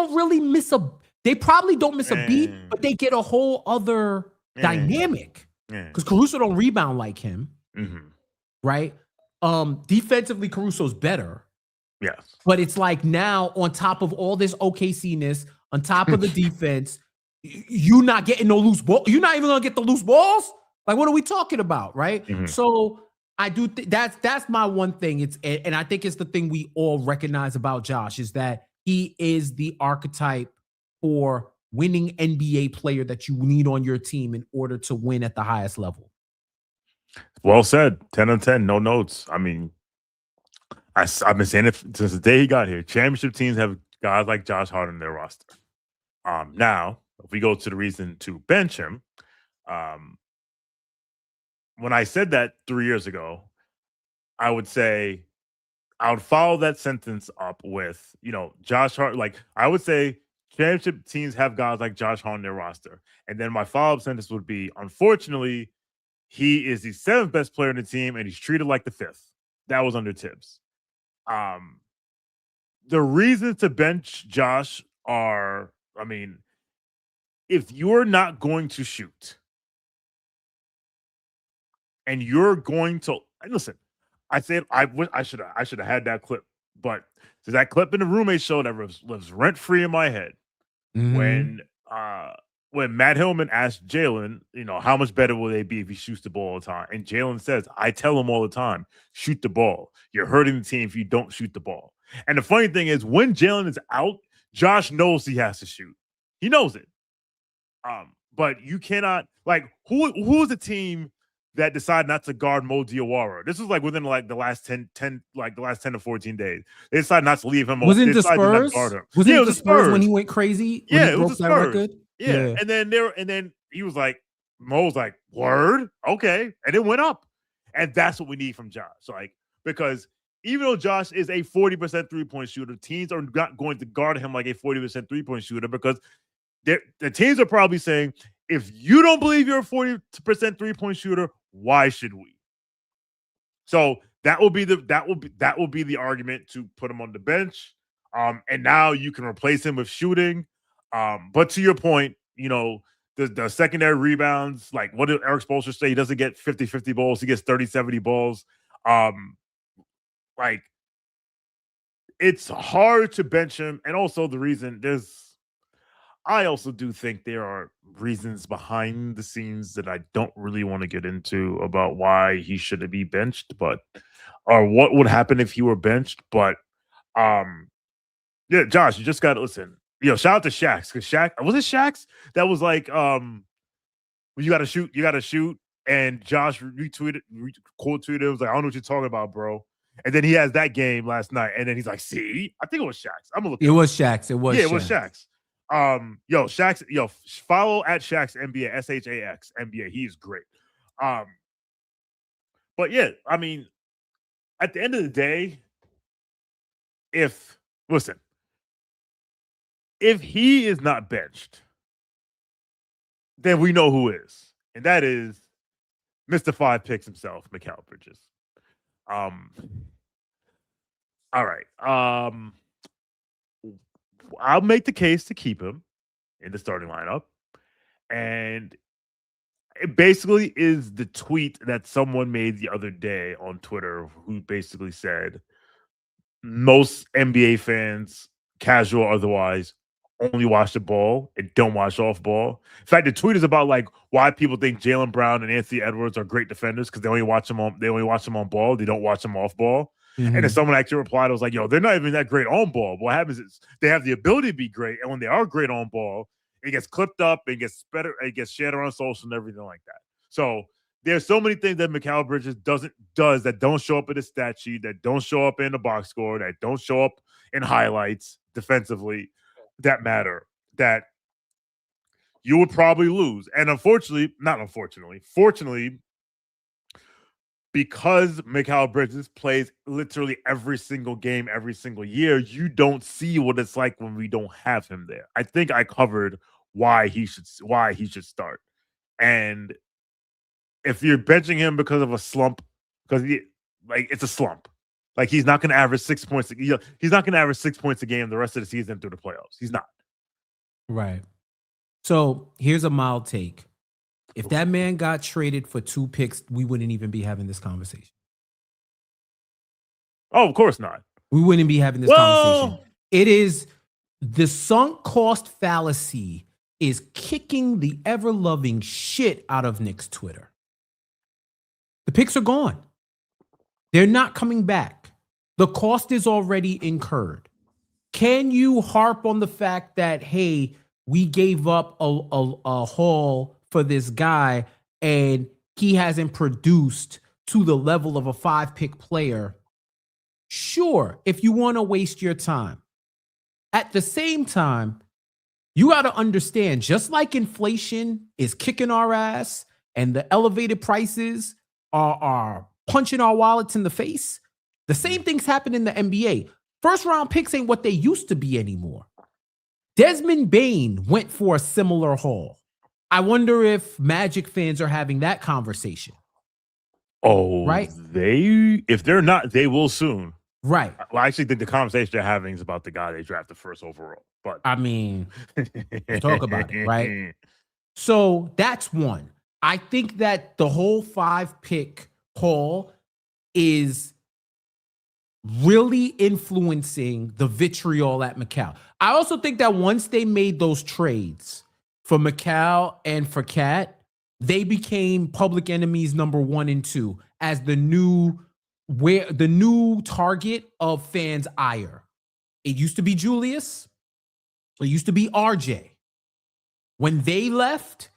probably don't miss a beat, but they get a whole other dynamic. Because Caruso don't rebound like him. Mm-hmm. Right? Defensively, Caruso's better. Yes. But it's like now, on top of all this OKC-ness, on top of the defense, you're not getting no loose ball. You're not even gonna get the loose balls. Like, what are we talking about, right? Mm-hmm. So I do think that's my one thing. And I think it's the thing we all recognize about Josh is that he is the archetype for winning NBA player that you need on your team in order to win at the highest level. Well said. 10 on 10, no notes. I mean, I've been saying it since the day he got here. Championship teams have guys like Josh Hart in their roster. Now, if we go to the reason to bench him, when I said that 3 years ago, I would follow that sentence up with, Josh Hart. Like, I would say championship teams have guys like Josh Hart in their roster. And then my follow-up sentence would be, unfortunately, he is the 7th best player in the team, and he's treated like the 5th. That was under Tibbs. The reasons to bench Josh are, if you're not going to shoot and you're going to listen, I said I should have had that clip, but so that clip in the roommate show that lives rent free in my head. Mm-hmm. When Matt Hillman asked Jalen, how much better will they be if he shoots the ball all the time? And Jalen says, I tell him all the time, shoot the ball. You're hurting the team if you don't shoot the ball. And the funny thing is, when Jalen is out, Josh knows he has to shoot. He knows it. But you cannot, like, who is the team that decided not to guard Mo Diawara? This was like within like the last 10 to 14 days. They decided not to leave him. Was it the Spurs? Was it the Spurs when he went crazy? Yeah, it was the Spurs. Yeah. And then he was like, Mo was like, word, okay, and it went up. And that's what we need from Josh. Like, because even though Josh is a 40% three-point shooter, teams are not going to guard him like a 40% three-point shooter, because the teams are probably saying, if you don't believe you're a 40% three-point shooter, why should we? So that will be the argument to put him on the bench. And now you can replace him with shooting. But to your point, the secondary rebounds, like what did Eric Spoelstra say? He doesn't get 50-50 balls. He gets 30-70 balls. Like, it's hard to bench him. And also I also do think there are reasons behind the scenes that I don't really want to get into about why he shouldn't be benched, or what would happen if he were benched. But yeah, Josh, you just got to listen. Shout out to Shax, because was it Shax that was like, you got to shoot, and Josh quote tweeted, was like, I don't know what you're talking about, bro. And then he has that game last night, and then he's like, see, I think it was Shax. I'm gonna look. It was Shax. It was Shax. Shax, follow at Shax NBA, SHAX NBA. He's great. But yeah, at the end of the day, if he is not benched, then we know who is. And that is Mr. 5 Picks himself, Mikal Bridges. All right. I'll make the case to keep him in the starting lineup. And it basically is the tweet that someone made the other day on Twitter, who basically said most NBA fans, casual or otherwise, only watch the ball and don't watch off ball. In fact, the tweet is about like why people think Jaylen Brown and Anthony Edwards are great defenders, because they only watch them on ball. They don't watch them off ball. And then someone actually replied, I was like, yo, they're not even that great on ball. What happens is they have the ability to be great. And when they are great on ball, it gets clipped up, it gets better, it gets shared around social and everything like that. So there's so many things that Mikal Bridges does that don't show up in the stat sheet, that don't show up in the box score, that don't show up in highlights defensively that matter, that you would probably lose. And fortunately, because Mikal Bridges plays literally every single game, every single year, you don't see what it's like when we don't have him there. I think I covered why he should start. And if you're benching him because of a slump, because it's a slump. Like he's not going to average 6 points. He's not going to average 6 points a game the rest of the season through the playoffs. He's not. Right. So here's a mild take. If that man got traded for 2 picks, we wouldn't even be having this conversation. Oh, of course not. We wouldn't be having this conversation. It is the sunk cost fallacy is kicking the ever-loving shit out of Knicks Twitter. The picks are gone. They're not coming back. The cost is already incurred. Can you harp on the fact that, hey, we gave up a haul for this guy and he hasn't produced to the level of a 5-pick player? Sure, if you want to waste your time. At the same time, you got to understand, just like inflation is kicking our ass and the elevated prices are punching our wallets in the face, the same things happen in the NBA. First round picks ain't what they used to be anymore. Desmond Bane went for a similar haul. I wonder if Magic fans are having that conversation. Oh, right? If they're not, they will soon. Right. Well, I actually think the conversation they're having is about the guy they drafted first overall. But I mean, talk about it, right? So that's one. I think that the whole 5-pick haul is really influencing the vitriol at Mikal. I also think that once they made those trades for Mikal and for Cat, they became public enemies number 1 and 2 as the new target of fans' ire. It used to be Julius. It used to be RJ. When they left,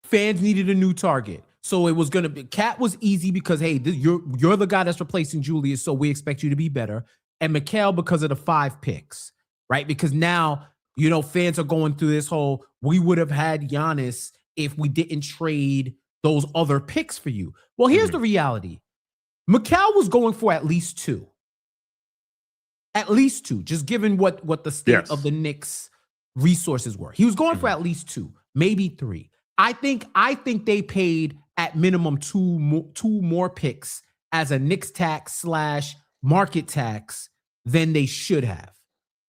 fans needed a new target. So it was going to be, Cat was easy because, hey, you're the guy that's replacing Julius, so we expect you to be better. And Mikal because of the 5 picks, right? Because now, fans are going through this whole, we would have had Giannis if we didn't trade those other picks for you. Well, here's the reality. Mikal was going for at least 2. At least 2, just given what the state of the Knicks resources were. He was going for at least 2, maybe 3. I think they paid at minimum 2 more picks as a Knicks tax / market tax than they should have.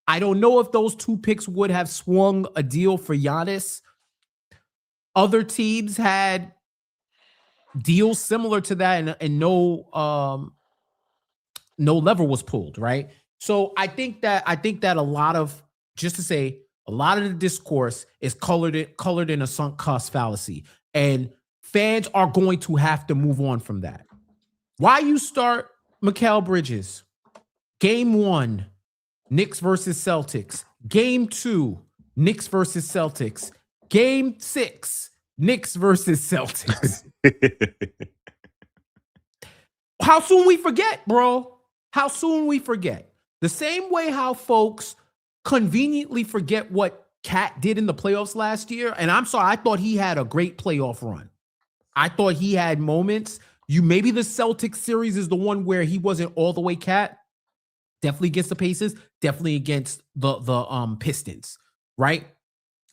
I don't know if those 2 picks would have swung a deal for Giannis. Other teams had deals similar to that, and no lever was pulled, right? So I think that a lot of the discourse is colored in a sunk cost fallacy, and fans are going to have to move on from that. Why you start Mikal Bridges? Game 1, Knicks versus Celtics. Game 2, Knicks versus Celtics. Game 6, Knicks versus Celtics. How soon we forget, bro? How soon we forget? The same way how folks conveniently forget what Cat did in the playoffs last year. And I'm sorry, I thought he had a great playoff run. I thought he had moments. Maybe the Celtics series is the one where he wasn't all the way Cat. Definitely against the Pacers, definitely against the Pistons, right?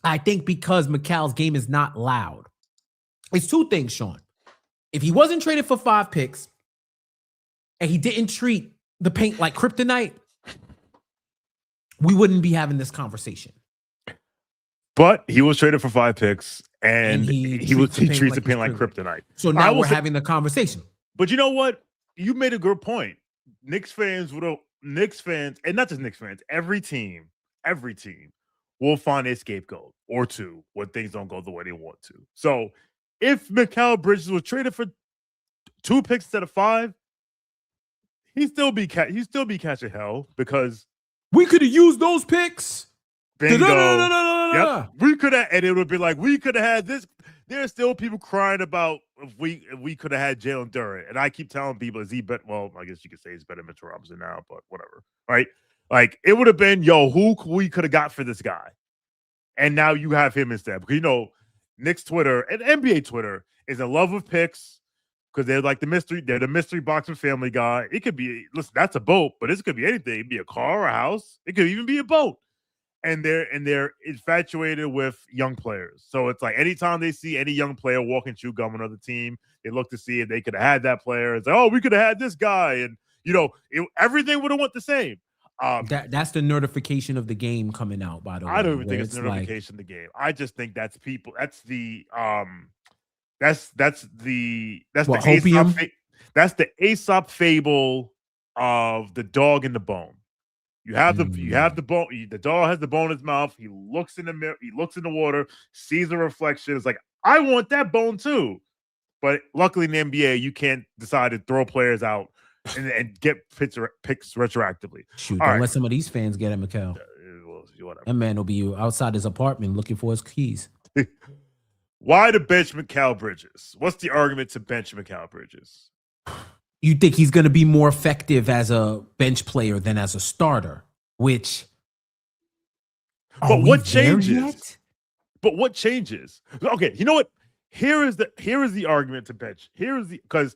I think because Mikal's game is not loud. It's 2 things, Sean. If he wasn't traded for 5 picks and he didn't treat the paint like kryptonite, we wouldn't be having this conversation. But he was traded for 5 picks, and he treats the paint like kryptonite. So now we're having the conversation. But you know what? You made a good point. Knicks fans, and not just Knicks fans, every team will find a scapegoat or 2 when things don't go the way they want to. So if Mikal Bridges was traded for 2 picks instead of 5, He'd still be catching hell because we could have used those picks. bingo. Yep. We could have, and it would be like we could have had this. There's still people crying about if we could have had Jalen Durant, and I keep telling people, is he better? Well, I guess you could say he's better than Mitchell Robinson now, but whatever, right? Like it would have been, who we could have got for this guy, and now you have him instead. Because Knicks Twitter and NBA Twitter is in love with picks because they're like the mystery. They're the mystery box and Family Guy. It could be, listen, that's a boat, but this could be anything. It could be a car or a house. It could even be a boat. And they're infatuated with young players. So it's like anytime they see any young player walking, chew gum on another team, they look to see if they could have had that player. It's like, oh, we could have had this guy, and everything would have went the same. That's the notification of the game coming out. By the way, I don't even think it's the notification of the game. I just think that's people. That's the Aesop fable of the dog and the bone. You have the bone. The dog has the bone in his mouth. He looks in the mirror. He looks in the water. Sees the reflection. It's like, I want that bone too. But luckily in the NBA, you can't decide to throw players out and get picks retroactively. Shoot, don't let some of these fans get at Mikal. Whatever. That man will be outside his apartment looking for his keys. Why to bench Mikal Bridges? What's the argument to bench Mikal Bridges? You think he's going to be more effective as a bench player than as a starter, which... But what changes? But what changes? Okay, you know what? Here is the argument to bench. Because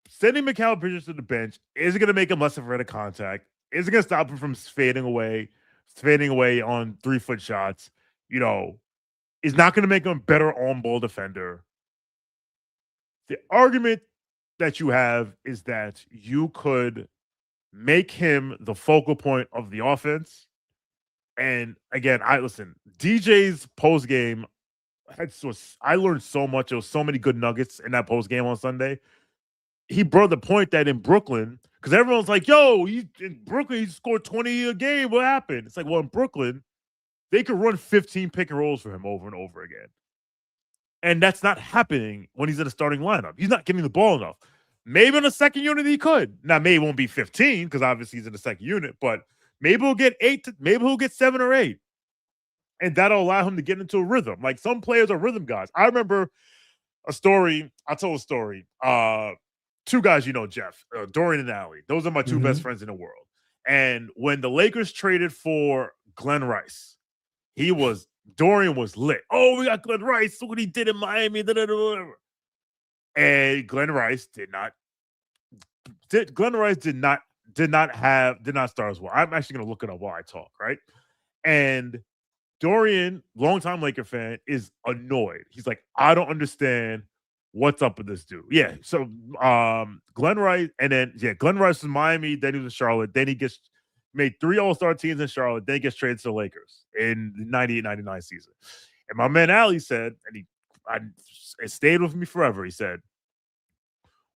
sending Mikal Bridges to the bench isn't going to make him less afraid of contact. Isn't going to stop him from fading away on 3-foot shots. Is not going to make him a better on-ball defender. The argument that you have is that you could make him the focal point of the offense. And again, DJ's post game, I learned so much. There was so many good nuggets in that post game on Sunday. He brought the point that in Brooklyn, because everyone's like, in Brooklyn, he scored 20 a game. What happened? It's like, well, in Brooklyn, they could run 15 pick and rolls for him over and over again. And that's not happening when he's in a starting lineup. He's not getting the ball enough. Maybe in the second unit he could. Now, maybe it won't be 15 because obviously he's in the second unit, but maybe he'll get 8. Maybe he'll get 7 or 8. And that'll allow him to get into a rhythm. Like some players are rhythm guys. I remember a story. I told a story. 2 guys, Jeff, Dorian and Allie. Those are my 2 best friends in the world. And when the Lakers traded for Glenn Rice, Dorian was lit. Oh, we got Glenn Rice. Look what he did in Miami. Whatever. And Glenn Rice did not start as well. I'm actually going to look it up while I talk, right? And Dorian, longtime Laker fan, is annoyed. He's like, I don't understand what's up with this dude. Yeah. So Glenn Rice, and then Glenn Rice was Miami, then he was in Charlotte, then he made 3 All-Star teams in Charlotte, then he gets traded to the Lakers in the 98-99 season. And my man Ali said, and it stayed with me forever, he said,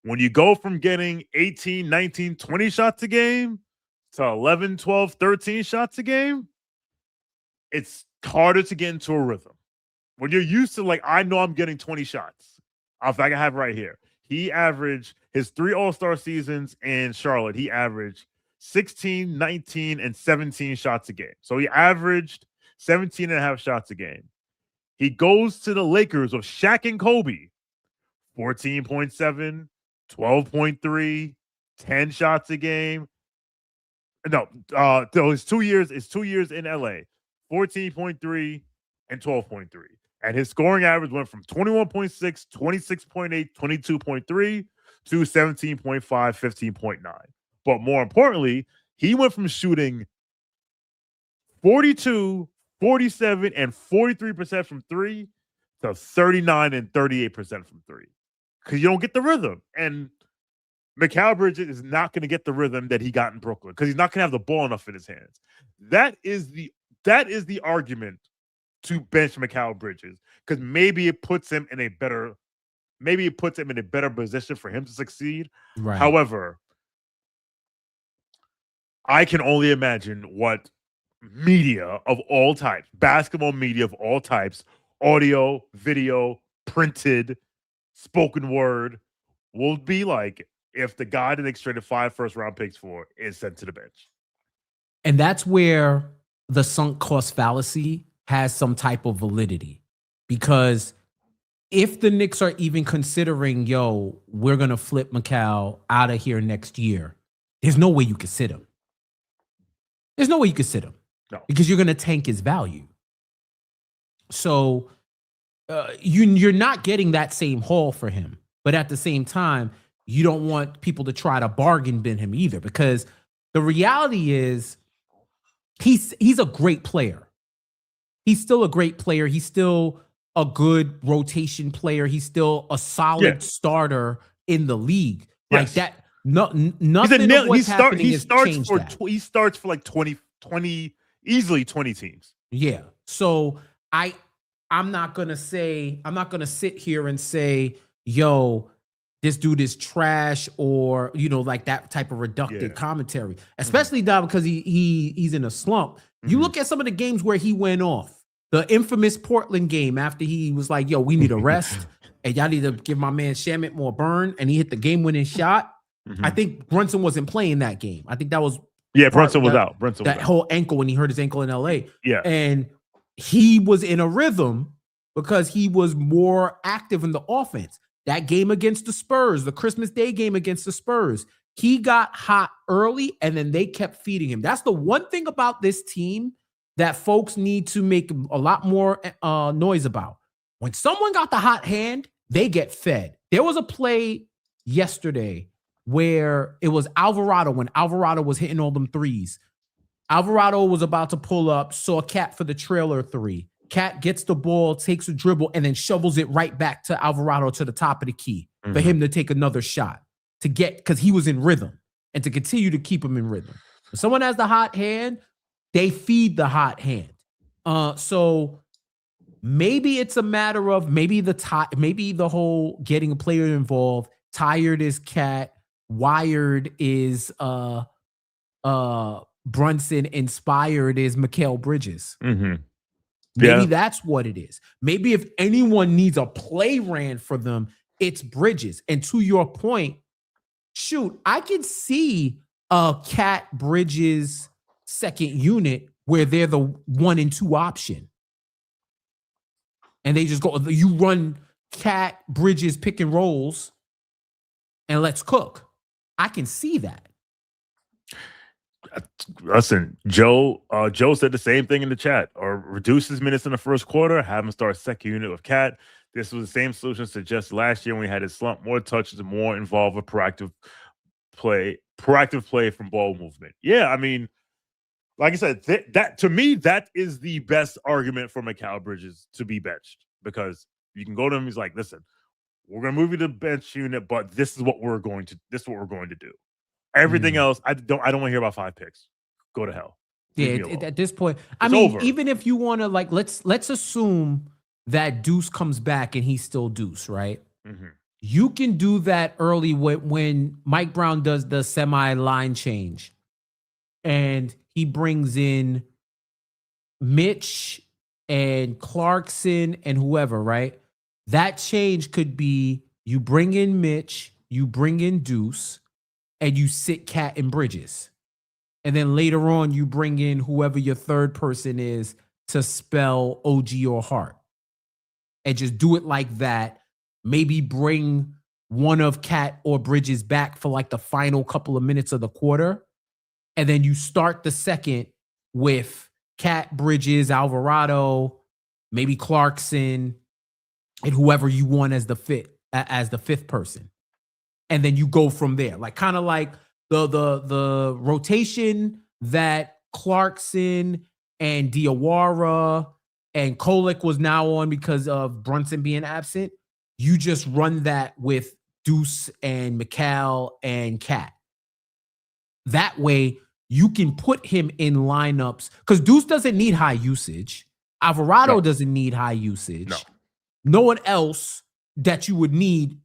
when you go from getting 18, 19, 20 shots a game to 11, 12, 13 shots a game, it's harder to get into a rhythm. When you're used to, I know I'm getting 20 shots. I can have right here. He averaged his 3 All-Star seasons in Charlotte. He averaged 16, 19, and 17 shots a game. So he averaged 17 and a half shots a game. He goes to the Lakers with Shaq and Kobe, 14.7, 12.3, 10 shots a game. No, his 2 years in LA, 14.3 and 12.3. And his scoring average went from 21.6, 26.8, 22.3 to 17.5, 15.9. But more importantly, he went from shooting 42, 47, and 43% from 3 to 39 and 38% from 3. Because you don't get the rhythm. And Mikal Bridges is not going to get the rhythm that he got in Brooklyn because he's not going to have the ball enough in his hands. That is the argument to bench Mikal Bridges, because maybe it puts him in a better position for him to succeed. Right. However, I can only imagine what media of all types, basketball media of all types, audio, video, printed, spoken word, will be like if the guy that they traded 5 first-round picks for is sent to the bench. And that's where the sunk cost fallacy has some type of validity. Because if the Knicks are even considering, we're going to flip Mikal out of here next year, there's no way you can sit him. There's no way you can sit him. No. Because you're going to tank his value. So you're not getting that same haul for him. But at the same time, you don't want people to try to bargain bin him either, because the reality is he's a great player. He's still a great player. He's still a good rotation player. He's still a solid starter in the league. Like that. Nothing of what's happening he has starts changed for that. He starts for like 20 easily 20 teams. Yeah. So I'm not gonna sit here and say, this dude is trash, or like that type of reductive commentary, especially now because he's in a slump. You look at some of the games where he went off. The infamous Portland game after he was like, we need a rest and y'all need to give my man Shamet more burn, and he hit the game-winning shot. I think Brunson wasn't playing that game. I think that was Brunson was out. That whole ankle when he hurt his ankle in LA. Yeah. And he was in a rhythm because he was more active in the offense. That game against the Spurs, the Christmas Day game against the Spurs, he got hot early and then they kept feeding him. That's the one thing about this team that folks need to make a lot more noise about. When someone got the hot hand, they get fed. There was a play yesterday where it was Alvarado, when Alvarado was hitting all them threes. Alvarado was about to pull up, saw Cat for the trailer three. Cat gets the ball, takes a dribble, and then shovels it right back to Alvarado to the top of the key for him to take another shot because he was in rhythm and to continue to keep him in rhythm. If someone has the hot hand, they feed the hot hand. So maybe it's a matter of maybe the whole getting a player involved. Tired is Cat, wired is Brunson, inspired is Mikal Bridges. Maybe that's what it is. Maybe if anyone needs a play ran for them, it's Bridges. And to your point, shoot, I can see a Cat Bridges second unit where they're the 1 and 2 option. And they just go, you run Cat Bridges pick and rolls and let's cook. I can see that. Listen, Joe said the same thing in the chat. Or reduce his minutes in the first quarter, have him start second unit with Cat. This was the same solution suggested last year when we had his slump. More touches and more involved with proactive play from ball movement. Yeah, I mean, like I said, that to me, that is the best argument for Mikal Bridges to be benched, because you can go to him. He's like, listen, we're going to move you to bench unit, but this is what we're going to do. Everything else, I don't want to hear about 5 picks. Go to hell. At this point, it's over. Even if you want to, like, let's assume that Deuce comes back and he's still Deuce, right? You can do that early when Mike Brown does the semi-line change and he brings in Mitch and Clarkson and whoever, right? That change could be you bring in Mitch, you bring in Deuce, and you sit Cat and Bridges. And then later on, you bring in whoever your third person is to spell OG or Hart. And just do it like that. Maybe bring one of Cat or Bridges back for like the final couple of minutes of the quarter. And then you start the second with Cat, Bridges, Alvarado, maybe Clarkson, and whoever you want as the fifth person. And then you go from there, like kind of like the rotation that Clarkson and Diawara and Kolek was now on because of Brunson being absent. You just run that with Deuce and Mikal and Cat. That way you can put him in lineups because Deuce doesn't need high usage. Alvarado doesn't need high usage. No one else that you would need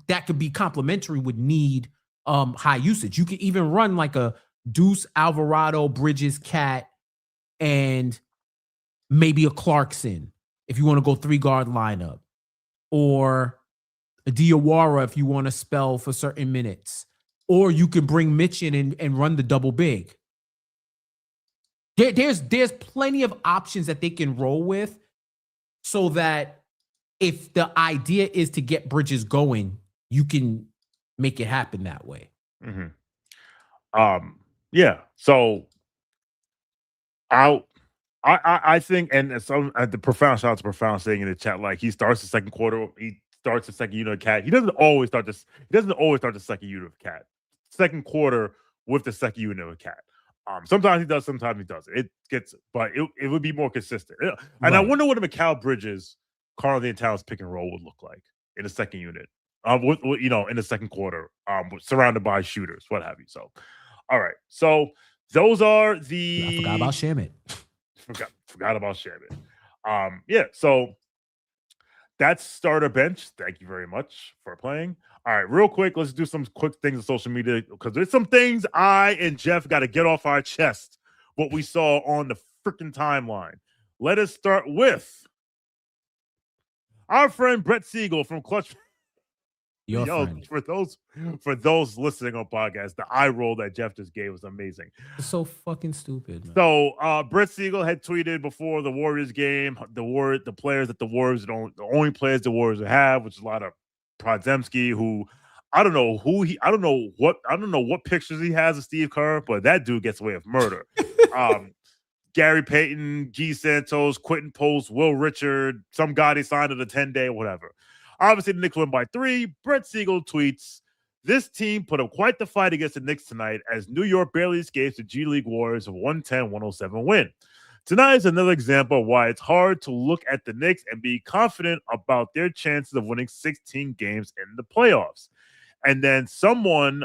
that could be complementary would need high usage. You could even run like a Deuce, Alvarado, Bridges, Cat, and maybe a Clarkson if you want to go 3-guard lineup, or Diawara if you want to spell for certain minutes. Or you can bring Mitch in and run the double big. There's plenty of options that they can roll with so that if the idea is to get Bridges going, you can make it happen that way. Mm-hmm. Yeah. So I think, and some the profound shout out to profound saying in the chat, like he starts the second quarter, he starts the second unit of cat. He doesn't always start the second unit of cat. Second quarter with the second unit of cat. Sometimes he does, sometimes he doesn't. But it would be more consistent. And right. I wonder what a Mikal Bridges, Karl-Anthony Towns pick and roll would look like in the second unit. In the second quarter, surrounded by shooters, what have you. So, all right. So those are the. I forgot about Shamet. Forgot about Shamet. Yeah. So that's starter bench. Thank you very much for playing. All right, real quick, let's do some quick things on social media because there's some things I and Jeff got to get off our chest. What we saw on the freaking timeline. Let us start with our friend Brett Siegel from Clutch. For those listening on podcast, the eye roll that Jeff just gave was amazing. It's so fucking stupid, man. So Brett Siegel had tweeted before the Warriors game, the players that the Warriors the only players the Warriors would have, which is a lot of Podziemski, who I don't know what pictures he has of Steve Kerr, but that dude gets away with murder. Gary Payton, Guy Santos, Quentin Post, Will Richard, some guy they signed at a 10-day, whatever. Obviously, the Knicks win by 3. Brett Siegel tweets, "This team put up quite the fight against the Knicks tonight as New York barely escapes the G League Warriors of 110-107 win. Tonight is another example of why it's hard to look at the Knicks and be confident about their chances of winning 16 games in the playoffs." And then someone,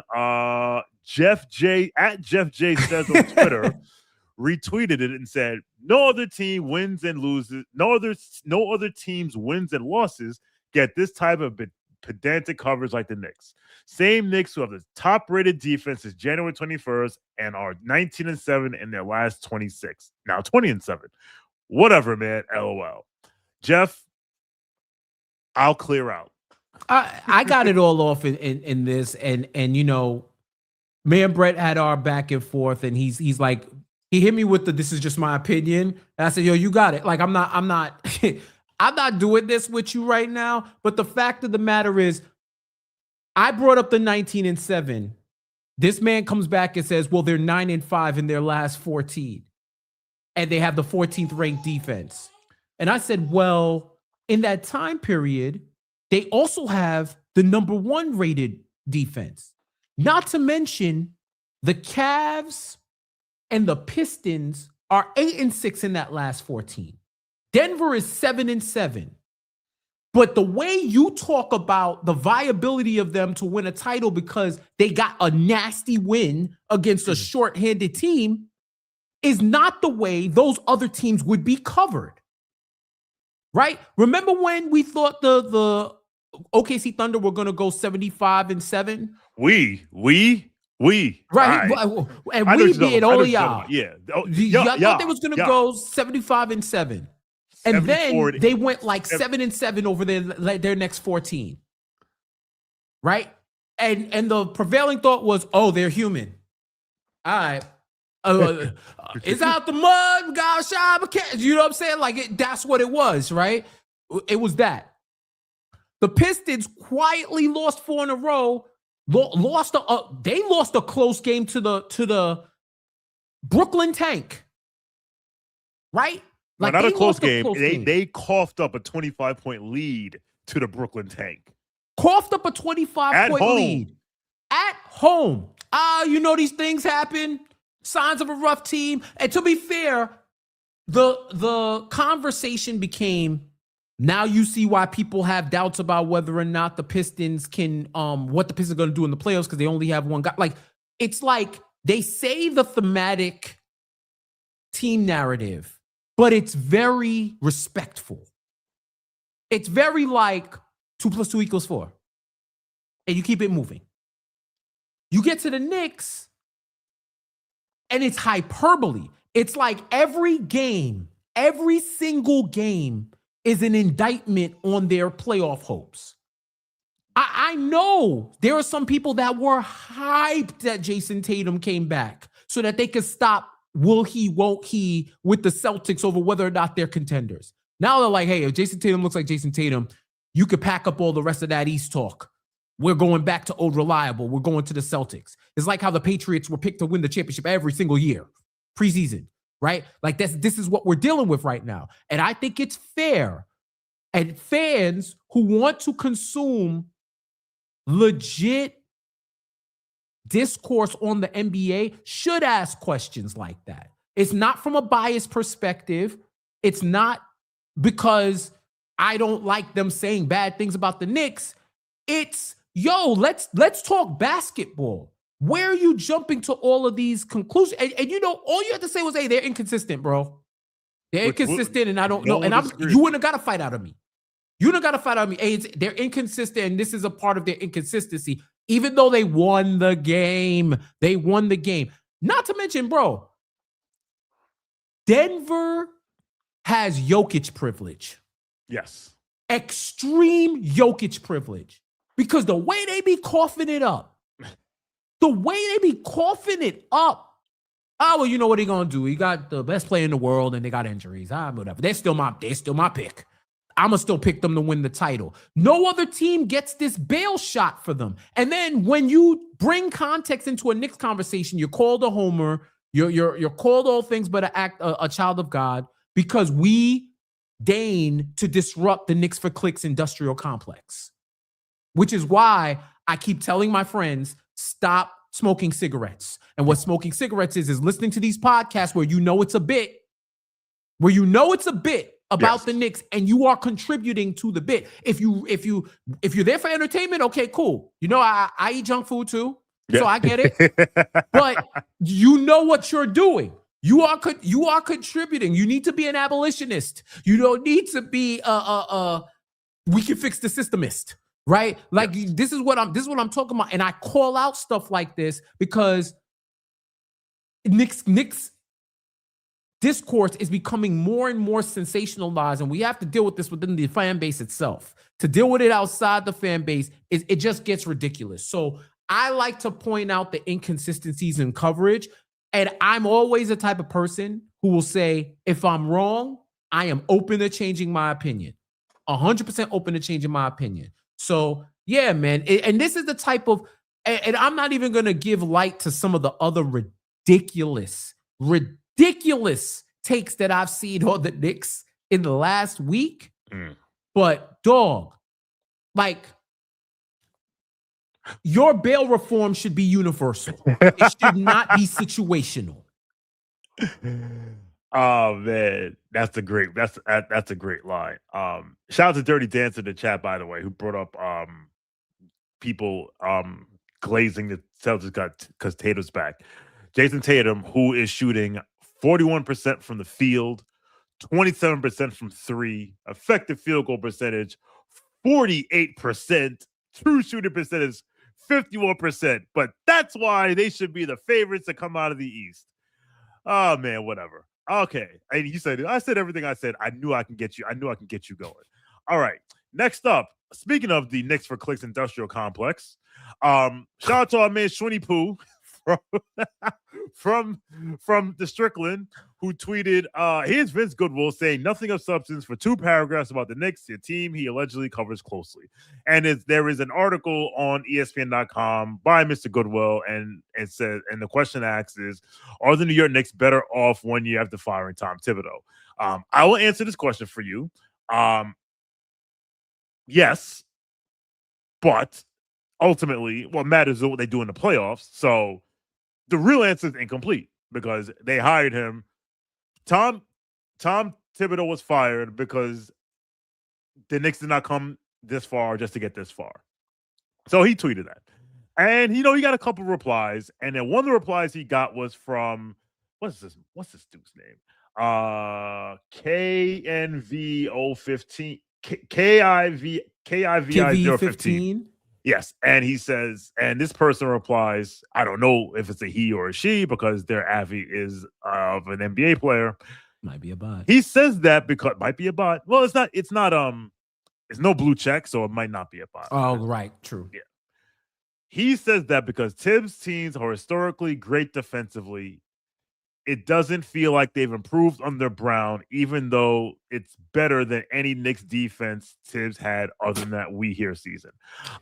Jeff J says on Twitter, retweeted it and said, "No other team wins and loses. No other team's wins and losses get this type of pedantic coverage like the Knicks. Same Knicks who have the top-rated defense since January 21st and are 19-7 in their last 26. Now 20-7. Whatever, man. LOL." Jeff, I'll clear out. I got it all off in this, and me and Brett had our back and forth, and he's like, he hit me with "this is just my opinion," and I said, "Yo, you got it. Like, I'm not I'm not doing this with you right now." But the fact of the matter is, I brought up the 19-7. This man comes back and says, "Well, they're 9-5 in their last 14, and they have the 14th ranked defense." And I said, "Well, in that time period, they also have the number 1 rated defense. Not to mention the Cavs and the Pistons are 8-6 in that last 14. Denver is 7-7. But the way you talk about the viability of them to win a title because they got a nasty win against a short-handed team is not the way those other teams would be covered." Right? Remember when we thought the OKC Thunder were going to go 75-7? We. Right. And we being all y'all. Yeah. Y'all thought they was going to go 75-7. And then they went like 7-7 over their next 14. Right? And the prevailing thought was, "Oh, they're human. All right. It's out the mud. We got a shot. You know what I'm saying? Like, that's what it was, right? It was that. The Pistons quietly lost 4 in a row. They lost a close game to the Brooklyn Tank. Right? Like, not a close game. They coughed up a 25-point lead to the Brooklyn Tank. Coughed up a 25-point lead. At home. These things happen. Signs of a rough team. And to be fair, the conversation became, now you see why people have doubts about whether or not the Pistons can, what the Pistons are going to do in the playoffs because they only have one guy. Like, it's like they say the thematic team narrative, but it's very respectful. It's very like 2 + 2 = 4. And you keep it moving. You get to the Knicks, and it's hyperbole. It's like every single game is an indictment on their playoff hopes. I know there are some people that were hyped that Jason Tatum came back so that they could stop will he, won't he with the Celtics over whether or not they're contenders. Now they're like, hey, if Jason Tatum looks like Jason Tatum, you could pack up all the rest of that East talk. We're going back to old reliable. We're going to the Celtics. It's like how the Patriots were picked to win the championship every single year, preseason, right? Like this is what we're dealing with right now. And I think it's fair. And fans who want to consume legit discourse on the NBA should ask questions like that. It's not from a biased perspective. It's not because I don't like them saying bad things about the Knicks. It's, yo, let's talk basketball. Where are you jumping to all of these conclusions? And you know, all you have to say was, hey, they're inconsistent, bro. They're inconsistent, and I don't know. And you wouldn't have got to fight out of me. You don't got to fight out of me. Hey, they're inconsistent, and this is a part of their inconsistency. Even though they won the game. They won the game. Not to mention, bro, Denver has Jokic privilege. Yes. Extreme Jokic privilege. Because the way they be coughing it up, oh, well, you know what he gonna do? He got the best player in the world and they got injuries. Whatever. They're still my pick. I'ma still pick them to win the title. No other team gets this bail shot for them. And then when you bring context into a Knicks conversation, you're called a homer. You're called all things but a child of God because we deign to disrupt the Knicks for Clicks industrial complex. Which is why I keep telling my friends, stop smoking cigarettes. And what smoking cigarettes is listening to these podcasts where you know it's a bit about the Knicks and you are contributing to the bit. If you're there for entertainment, okay, cool. You know, I eat junk food too, so I get it. But you know what you're doing. You are contributing. You need to be an abolitionist. You don't need to be we can fix the systemist. Right? Like this is what I'm talking about. And I call out stuff like this because Knicks discourse is becoming more and more sensationalized, and we have to deal with this within the fan base itself. To deal with it outside the fan base, it just gets ridiculous. So I like to point out the inconsistencies in coverage, and I'm always the type of person who will say, if I'm wrong, I am open to changing my opinion. 100% open to changing my opinion. So, yeah, man. And this is the type of, and I'm not even going to give light to some of the other ridiculous takes that I've seen on the Knicks in the last week. But, dog, like, your bail reform should be universal. It should not be situational. Oh man, that's a great line. Shout out to Dirty Dancer in the chat, by the way, who brought up people glazing the Celtics because Tatum's back. Jason Tatum, who is shooting 41% from the field, 27% from three, effective field goal percentage, 48%, true shooting percentage, 51%. But that's why they should be the favorites to come out of the East. Oh man, whatever. Okay. And you said it. I said everything I said. I knew I can get you going. All right. Next up, speaking of the Knicks for Clicks industrial complex, shout out to our man Shwinny Poo from the Strickland, who tweeted, here's Vince Goodwill saying nothing of substance for 2 paragraphs about the Knicks, the team he allegedly covers closely. And there is an article on ESPN.com by Mr. Goodwill, and it says, and the question asked is, are the New York Knicks better off 1 year after firing Tom Thibodeau? I will answer this question for you. Yes, but ultimately what matters is what they do in the playoffs. So the real answer is incomplete because they hired him. Tom Thibodeau was fired because the Knicks did not come this far just to get this far. So he tweeted that. And, he got a couple replies. And then one of the replies he got was from, what's this dude's name? KNV015. KIVI015. Yes. And he says, and this person replies, I don't know if it's a he or a she because their Avi is of an NBA player. Might be a bot. He says that because might be a bot. Well, it's not It's no blue check, so it might not be a 5. Oh, right. True. Yeah. He says that because Tibbs' teams are historically great defensively, it doesn't feel like they've improved under Brown, even though it's better than any Knicks defense Tibbs had other than that we hear season.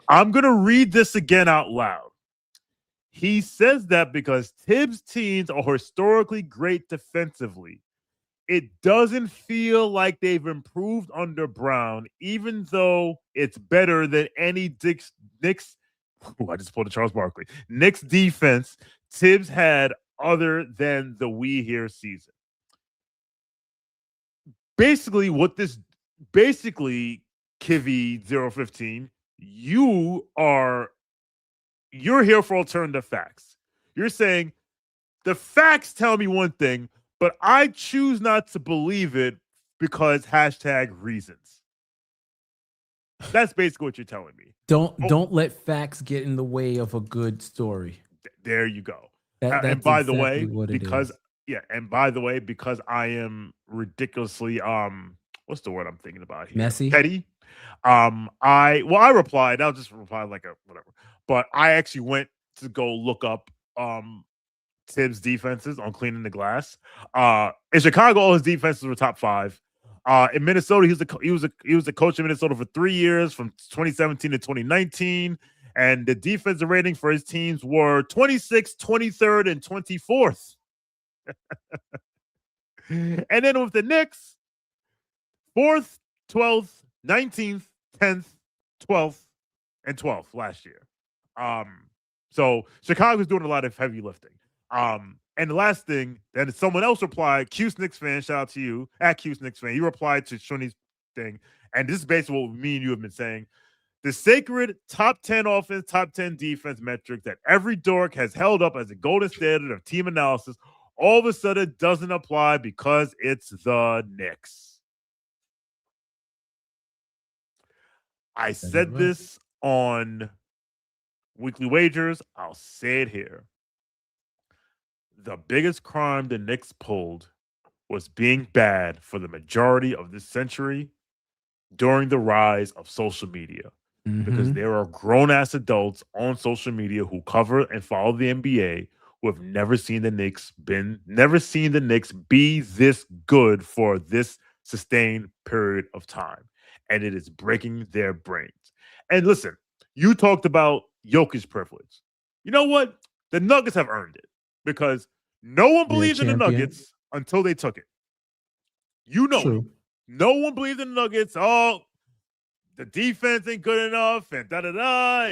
I'm going to read this again out loud. He says that because Tibbs' teams are historically great defensively, it doesn't feel like they've improved under Brown, even though it's better than any Knicks. I just pulled a Charles Barkley. Knicks defense Tibbs had other than the we here season. Basically, Kivy 015, you're here for alternative facts. You're saying the facts tell me one thing, but I choose not to believe it because #reasons. That's basically what you're telling me. Don't let facts get in the way of a good story. There you go. That's and by the exactly way, what it because is. because I am ridiculously what's the word I'm thinking about here? Messy? Petty. I replied. I'll just reply like a whatever. But I actually went to go look up Tibbs' defenses on cleaning the glass. In Chicago, all his defenses were top 5. In Minnesota, he was a coach in Minnesota for 3 years, from 2017 to 2019, and the defensive rating for his teams were 26th, 23rd, and 24th. And then with the Knicks, 4th, 12th, 19th, 10th, 12th, and 12th last year. So Chicago's doing a lot of heavy lifting. And the last thing, then someone else replied, Q's Knicks fan, shout out to you, at Q's Knicks fan. He replied to Shuni's thing, and this is basically what me and you have been saying. The sacred top 10 offense, top 10 defense metric that every dork has held up as a golden standard of team analysis all of a sudden doesn't apply because it's the Knicks. I said this on Weekly Wagers. I'll say it here. The biggest crime the Knicks pulled was being bad for the majority of this century during the rise of social media. Because there are grown-ass adults on social media who cover and follow the NBA who have never seen the Knicks be this good for this sustained period of time. And it is breaking their brains. And listen, you talked about Jokic's privilege. You know what? The Nuggets have earned it. Because no one believed in the Nuggets until they took it. You know it. No one believed in the Nuggets. Oh, the defense ain't good enough, and da-da-da,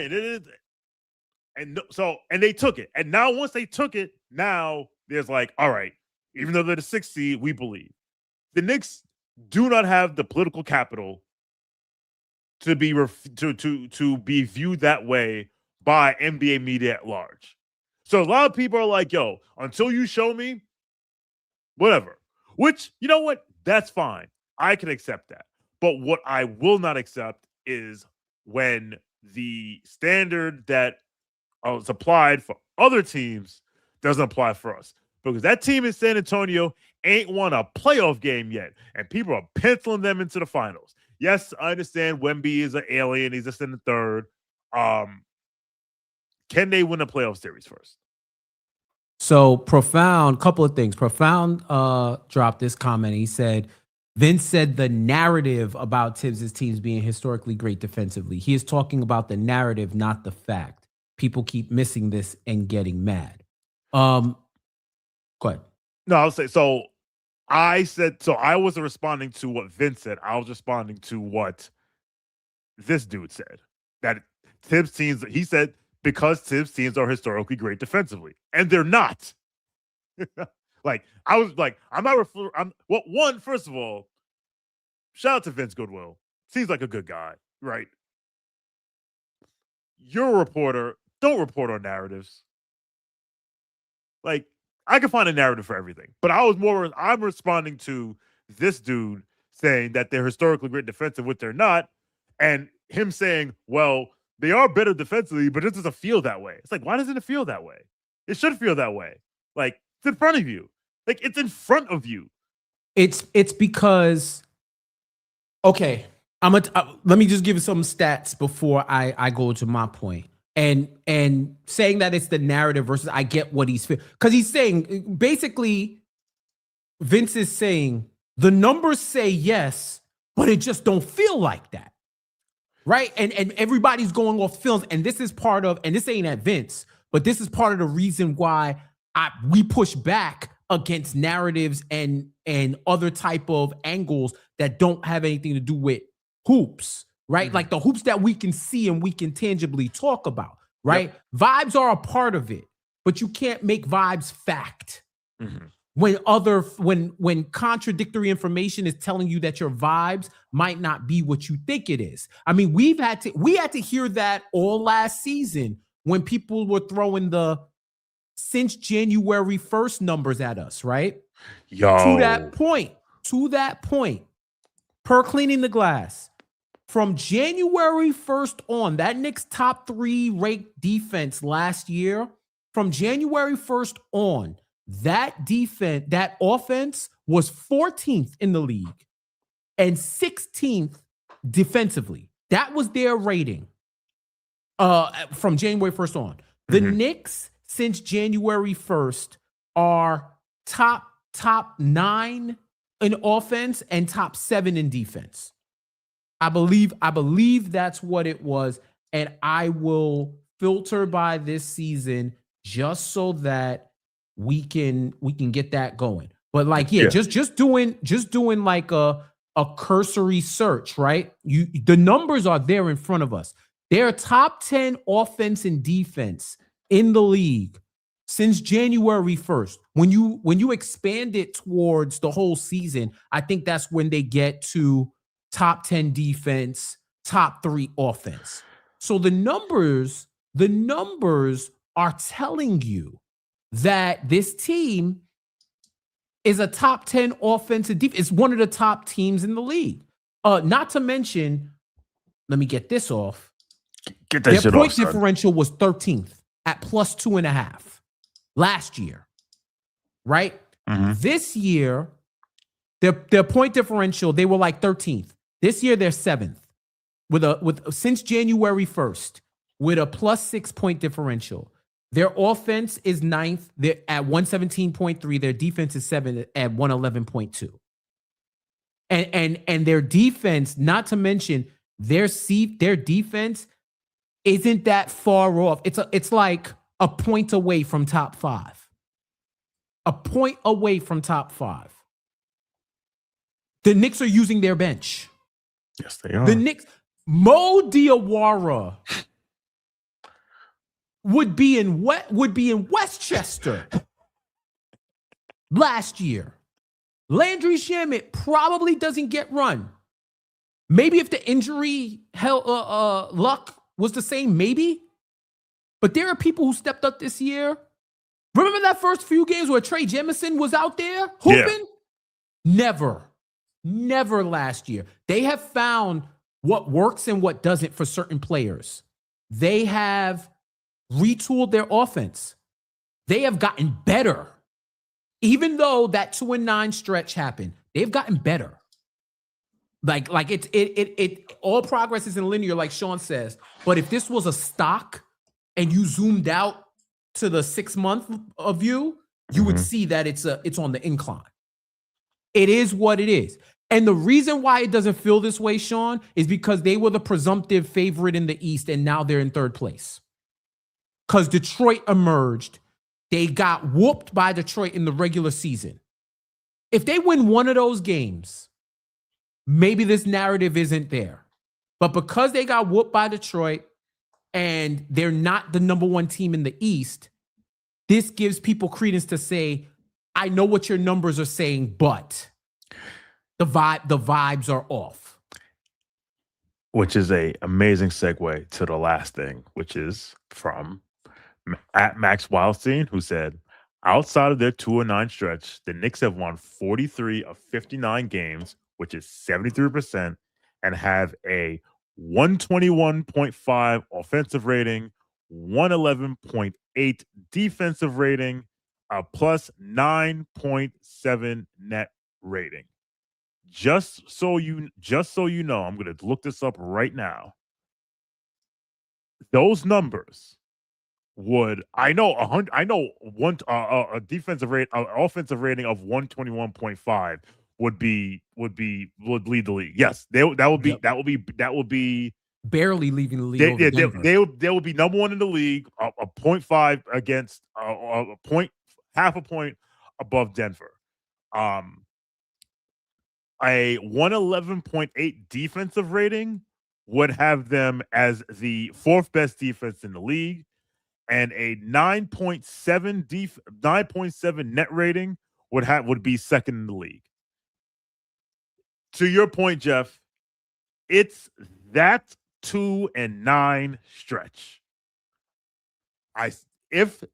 and they took it. And now once they took it, now there's like, all right, even though they're the 6th seed, we believe. The Knicks do not have the political capital to be to be viewed that way by NBA media at large. So a lot of people are like, yo, until you show me, whatever. Which, you know what? That's fine. I can accept that. But what I will not accept is when the standard that is applied for other teams doesn't apply for us. Because that team in San Antonio ain't won a playoff game yet. And people are penciling them into the finals. Yes, I understand Wemby is an alien. He's just in the 3rd. Can they win a playoff series first? So couple of things. Profound dropped this comment. He said, Vince said the narrative about Tibbs' teams being historically great defensively. He is talking about the narrative, not the fact. People keep missing this and getting mad. Go ahead. No, I'll say, so I wasn't responding to what Vince said. I was responding to what this dude said. That Tibbs teams, he said, because Tibbs teams are historically great defensively. And they're not. Like, I was like, first of all, shout out to Vince Goodwill. Seems like a good guy, right? You're a reporter. Don't report on narratives. Like, I can find a narrative for everything. But I'm responding to this dude saying that they're historically great defensive, which they're not, and him saying, well, they are better defensively, but it doesn't feel that way. It's like, why doesn't it feel that way? It should feel that way. Like, it's in front of you. Like, it's in front of you. It's because, okay, Let me just give you some stats before I go to my point. And saying that it's the narrative versus I get what he's because he's saying basically Vince is saying the numbers say yes, but it just don't feel like that. Right. And everybody's going off films. And this is part of, and this ain't at Vince, but this is part of the reason why we push back against narratives and other type of angles that don't have anything to do with hoops, right? Like the hoops that we can see and we can tangibly talk about, right? Yep. Vibes are a part of it, but you can't make vibes fact. When contradictory information is telling you that your vibes might not be what you think it is. I mean, we had to hear that all last season when people were throwing the since January 1st numbers at us, right? To that point, per Cleaning the Glass, from January 1st on, that Knicks top 3 ranked defense last year, from January 1st on, that offense was 14th in the league and 16th defensively. That was their rating from January 1st on. The Knicks since January 1st are top 9 in offense and top 7 in defense. I believe that's what it was, and I will filter by this season just so that we can get that going. But like, just doing like a cursory search, right? The numbers are there in front of us. They're top 10 offense and defense in the league since January 1st. When you expand it towards the whole season, I think that's when they get to top 10 defense, top 3 offense. So the numbers are telling you that this team is a top 10 offensive defense. It's one of the top teams in the league. Not to mention, let me get this off. Get that shit off. Their point differential was 13th at plus 2.5 last year, right? This year, their point differential, they were like 13th. This year, they're 7th with since January 1st with a plus 6 point differential. Their offense is 9th. They're at 117.3. Their defense is 7th at 111.2. And their defense, not to mention their defense isn't that far off. It's like a point away from top 5. A point away from top 5. The Knicks are using their bench. Yes, they are. The Knicks, Mo Diawara would be in Westchester last year. Landry Shamet probably doesn't get run. Maybe if the injury luck was the same, maybe. But there are people who stepped up this year. Remember that first few games where Trey Jemison was out there hooping? Yeah. Never last year. They have found what works and what doesn't for certain players. They have retooled their offense. They have gotten better. Even though that 2-9 stretch happened, they've gotten better. Like it all progress isn't linear, like Sean says. But if this was a stock and you zoomed out to the 6-month view, you would see that it's on the incline. It is what it is. And the reason why it doesn't feel this way, Sean, is because they were the presumptive favorite in the East, and now they're in 3rd place. Because Detroit emerged. They got whooped by Detroit in the regular season. If they win one of those games, maybe this narrative isn't there. But because they got whooped by Detroit and they're not the number 1 team in the East, this gives people credence to say, I know what your numbers are saying, but the vibes are off. Which is a amazing segue to the last thing, which is from at Max Wildstein, who said, outside of their 2-9 stretch, the Knicks have won 43 of 59 games, which is 73%, and have a 121.5 offensive rating, 111.8 defensive rating, a plus 9.7 net rating. just so you know, I'm going to look this up right now. Those numbers would a defensive rate, offensive rating of 121.5 would lead the league. Yes, that would be barely leaving the league. They will be number one in the league, a 0.5 against a point, half a point above Denver. A 111.8 defensive rating would have them as the fourth best defense in the league, and a 9.7 net rating would be second in the league. To your point, Jeff, it's that 2-9 stretch. If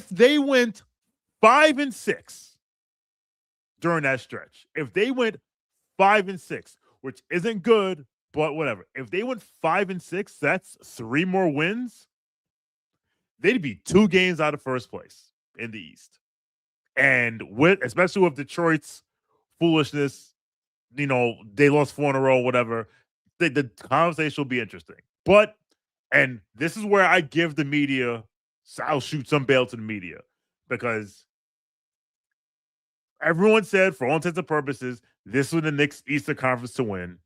they went 5-6 during that stretch, if they went 5-6, which isn't good, but whatever. If they went 5-6, that's 3 more wins. They'd be 2 games out of first place in the East. And especially with Detroit's foolishness, they lost 4 in a row, whatever. The conversation will be interesting. And this is where I give the media, I'll shoot some bail to the media, because everyone said, for all intents and purposes, this was the Knicks Eastern Conference to win,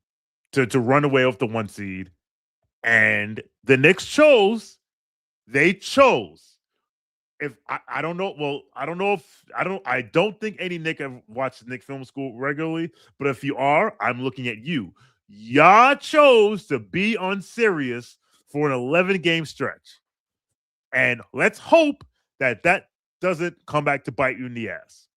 to run away with the 1 seed. And the Knicks chose. They chose. I don't think any Knick have watched Knicks Film School regularly, but if you are, I'm looking at you. Y'all chose to be on Sirius for an 11-game stretch. And let's hope that doesn't come back to bite you in the ass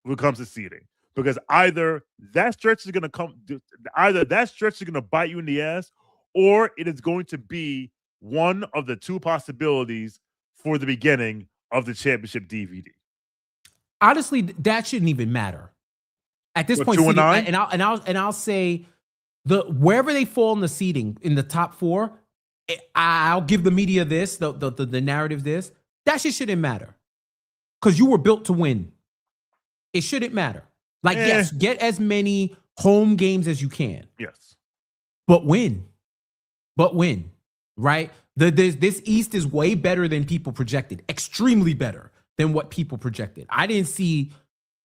when it comes to seeding. Because either that stretch is going to bite you in the ass, or it is going to be one of the 2 possibilities for the beginning of the championship DVD. Honestly, that shouldn't even matter at this point. 2-9? And I'll say wherever they fall in the seeding in the top 4, I'll give the media this, the narrative this. That shit shouldn't matter, because you were built to win. It shouldn't matter. Yes, get as many home games as you can. Yes, but win. Right? This East is way better than people projected. Extremely better than what people projected. I didn't see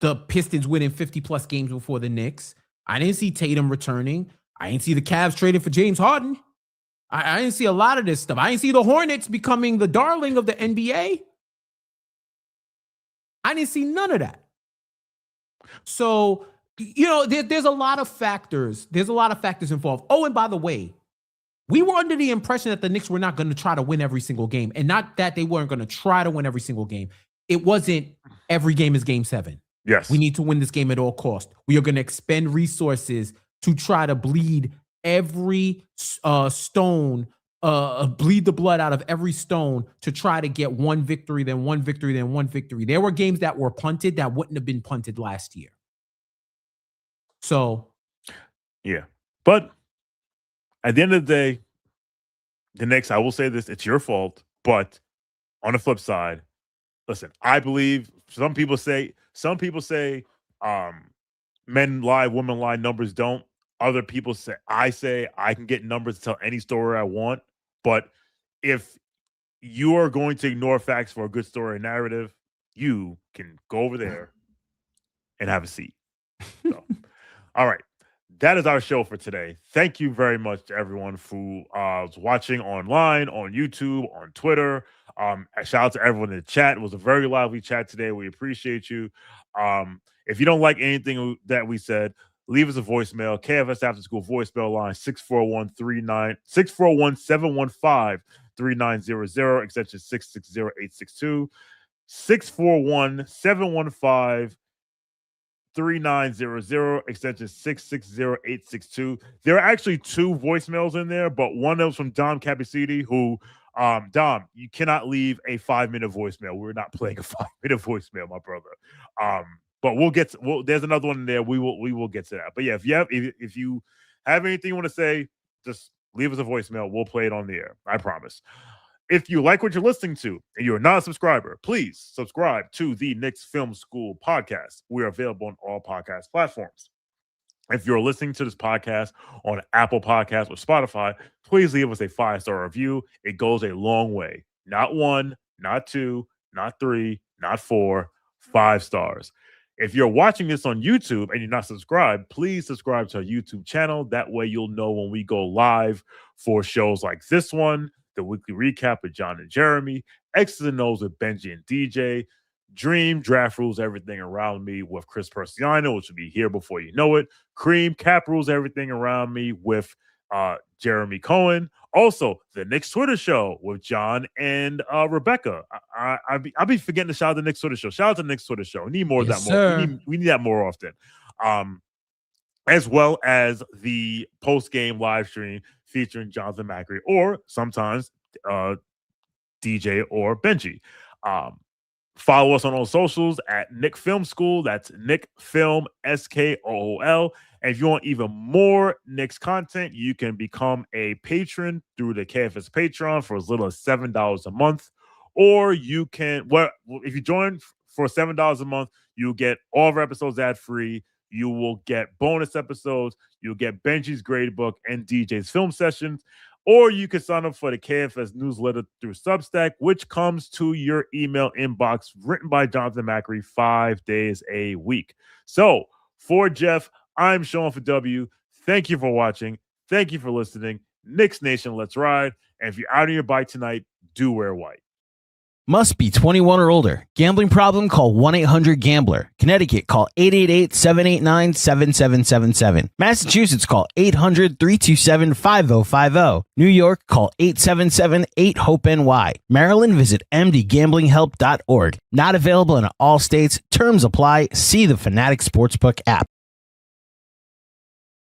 the Pistons winning 50-plus games before the Knicks. I didn't see Tatum returning. I didn't see the Cavs trading for James Harden. I didn't see a lot of this stuff. I didn't see the Hornets becoming the darling of the NBA. I didn't see none of that. So, there's a lot of factors. There's a lot of factors involved. Oh, and by the way, we were under the impression that the Knicks were not going to try to win every single game, and not that they weren't going to try to win every single game. It wasn't every game is game 7. Yes. We need to win this game at all costs. We are going to expend resources to try to bleed every stone, bleed the blood out of every stone to try to get one victory, then one victory, then one victory. There were games that were punted that wouldn't have been punted last year. So, yeah. But at the end of the day, the Knicks, I will say this, it's your fault. But on the flip side, listen, I believe some people say men lie, women lie, numbers don't. Other people say I can get numbers to tell any story I want. But if you are going to ignore facts for a good story narrative, you can go over there and have a seat. So, all right. That is our show for today. Thank you very much to everyone who was watching online, on YouTube, on Twitter. Shout out to everyone in the chat. It was a very lively chat today. We appreciate you. If you don't like anything that we said, leave us a voicemail. KFS After School voicemail line 641-715-3900, extension 660-862, 641-715-3900, extension 660-862. There are actually 2 voicemails in there, but one of them was from Dom Capicidi, who Dom, you cannot leave a 5-minute voicemail. We're not playing a 5-minute voicemail, my brother. But there's another one in there. We will get to that. But yeah, if you have anything you want to say, just leave us a voicemail. We'll play it on the air. I promise. If you like what you're listening to and you're not a subscriber, please subscribe to the Knicks Film School Podcast. We're available on all podcast platforms. If you're listening to this podcast on Apple Podcasts or Spotify, please leave us a 5-star review. It goes a long way. Not 1, not 2, not 3, not 4, 5 stars. If you're watching this on YouTube and you're not subscribed, please subscribe to our YouTube channel. That way you'll know when we go live for shows like this one, the weekly recap with John and Jeremy, X's and O's with Benji and DJ, Dream, Draft Rules, Everything Around Me with Chris Persiano, which will be here before you know it. Cream, Cap Rules, Everything Around Me with Jeremy Cohen. Also, the Knicks Twitter show with John and Rebecca. I'll be forgetting to shout out the Knicks Twitter show. Shout out to the Knicks Twitter show. We need more of that. We need that more often. As well as the post-game live stream featuring Jonathan Macri or sometimes DJ or Benji. Follow us on all socials at Knicks Film School. That's Knicks Film SKOOL. And if you want even more Knicks content, you can become a patron through the KFS Patreon for as little as $7 a month. Or you can, if you join for $7 a month, you'll get all of our episodes ad-free. You will get bonus episodes. You'll get Benji's grade book and DJ's film sessions. Or you can sign up for the KFS newsletter through Substack, which comes to your email inbox, written by Jonathan Macri 5 days a week. So for Jeff, I'm Sean for W. Thank you for watching. Thank you for listening. Knicks Nation, let's ride. And if you're out on your bike tonight, do wear white. Must be 21 or older. Gambling problem? Call 1-800-GAMBLER. Connecticut, call 888-789-7777. Massachusetts, call 800-327-5050. New York, call 877-8-HOPE-NY. Maryland, visit mdgamblinghelp.org. Not available in all states. Terms apply. See the Fanatic Sportsbook app.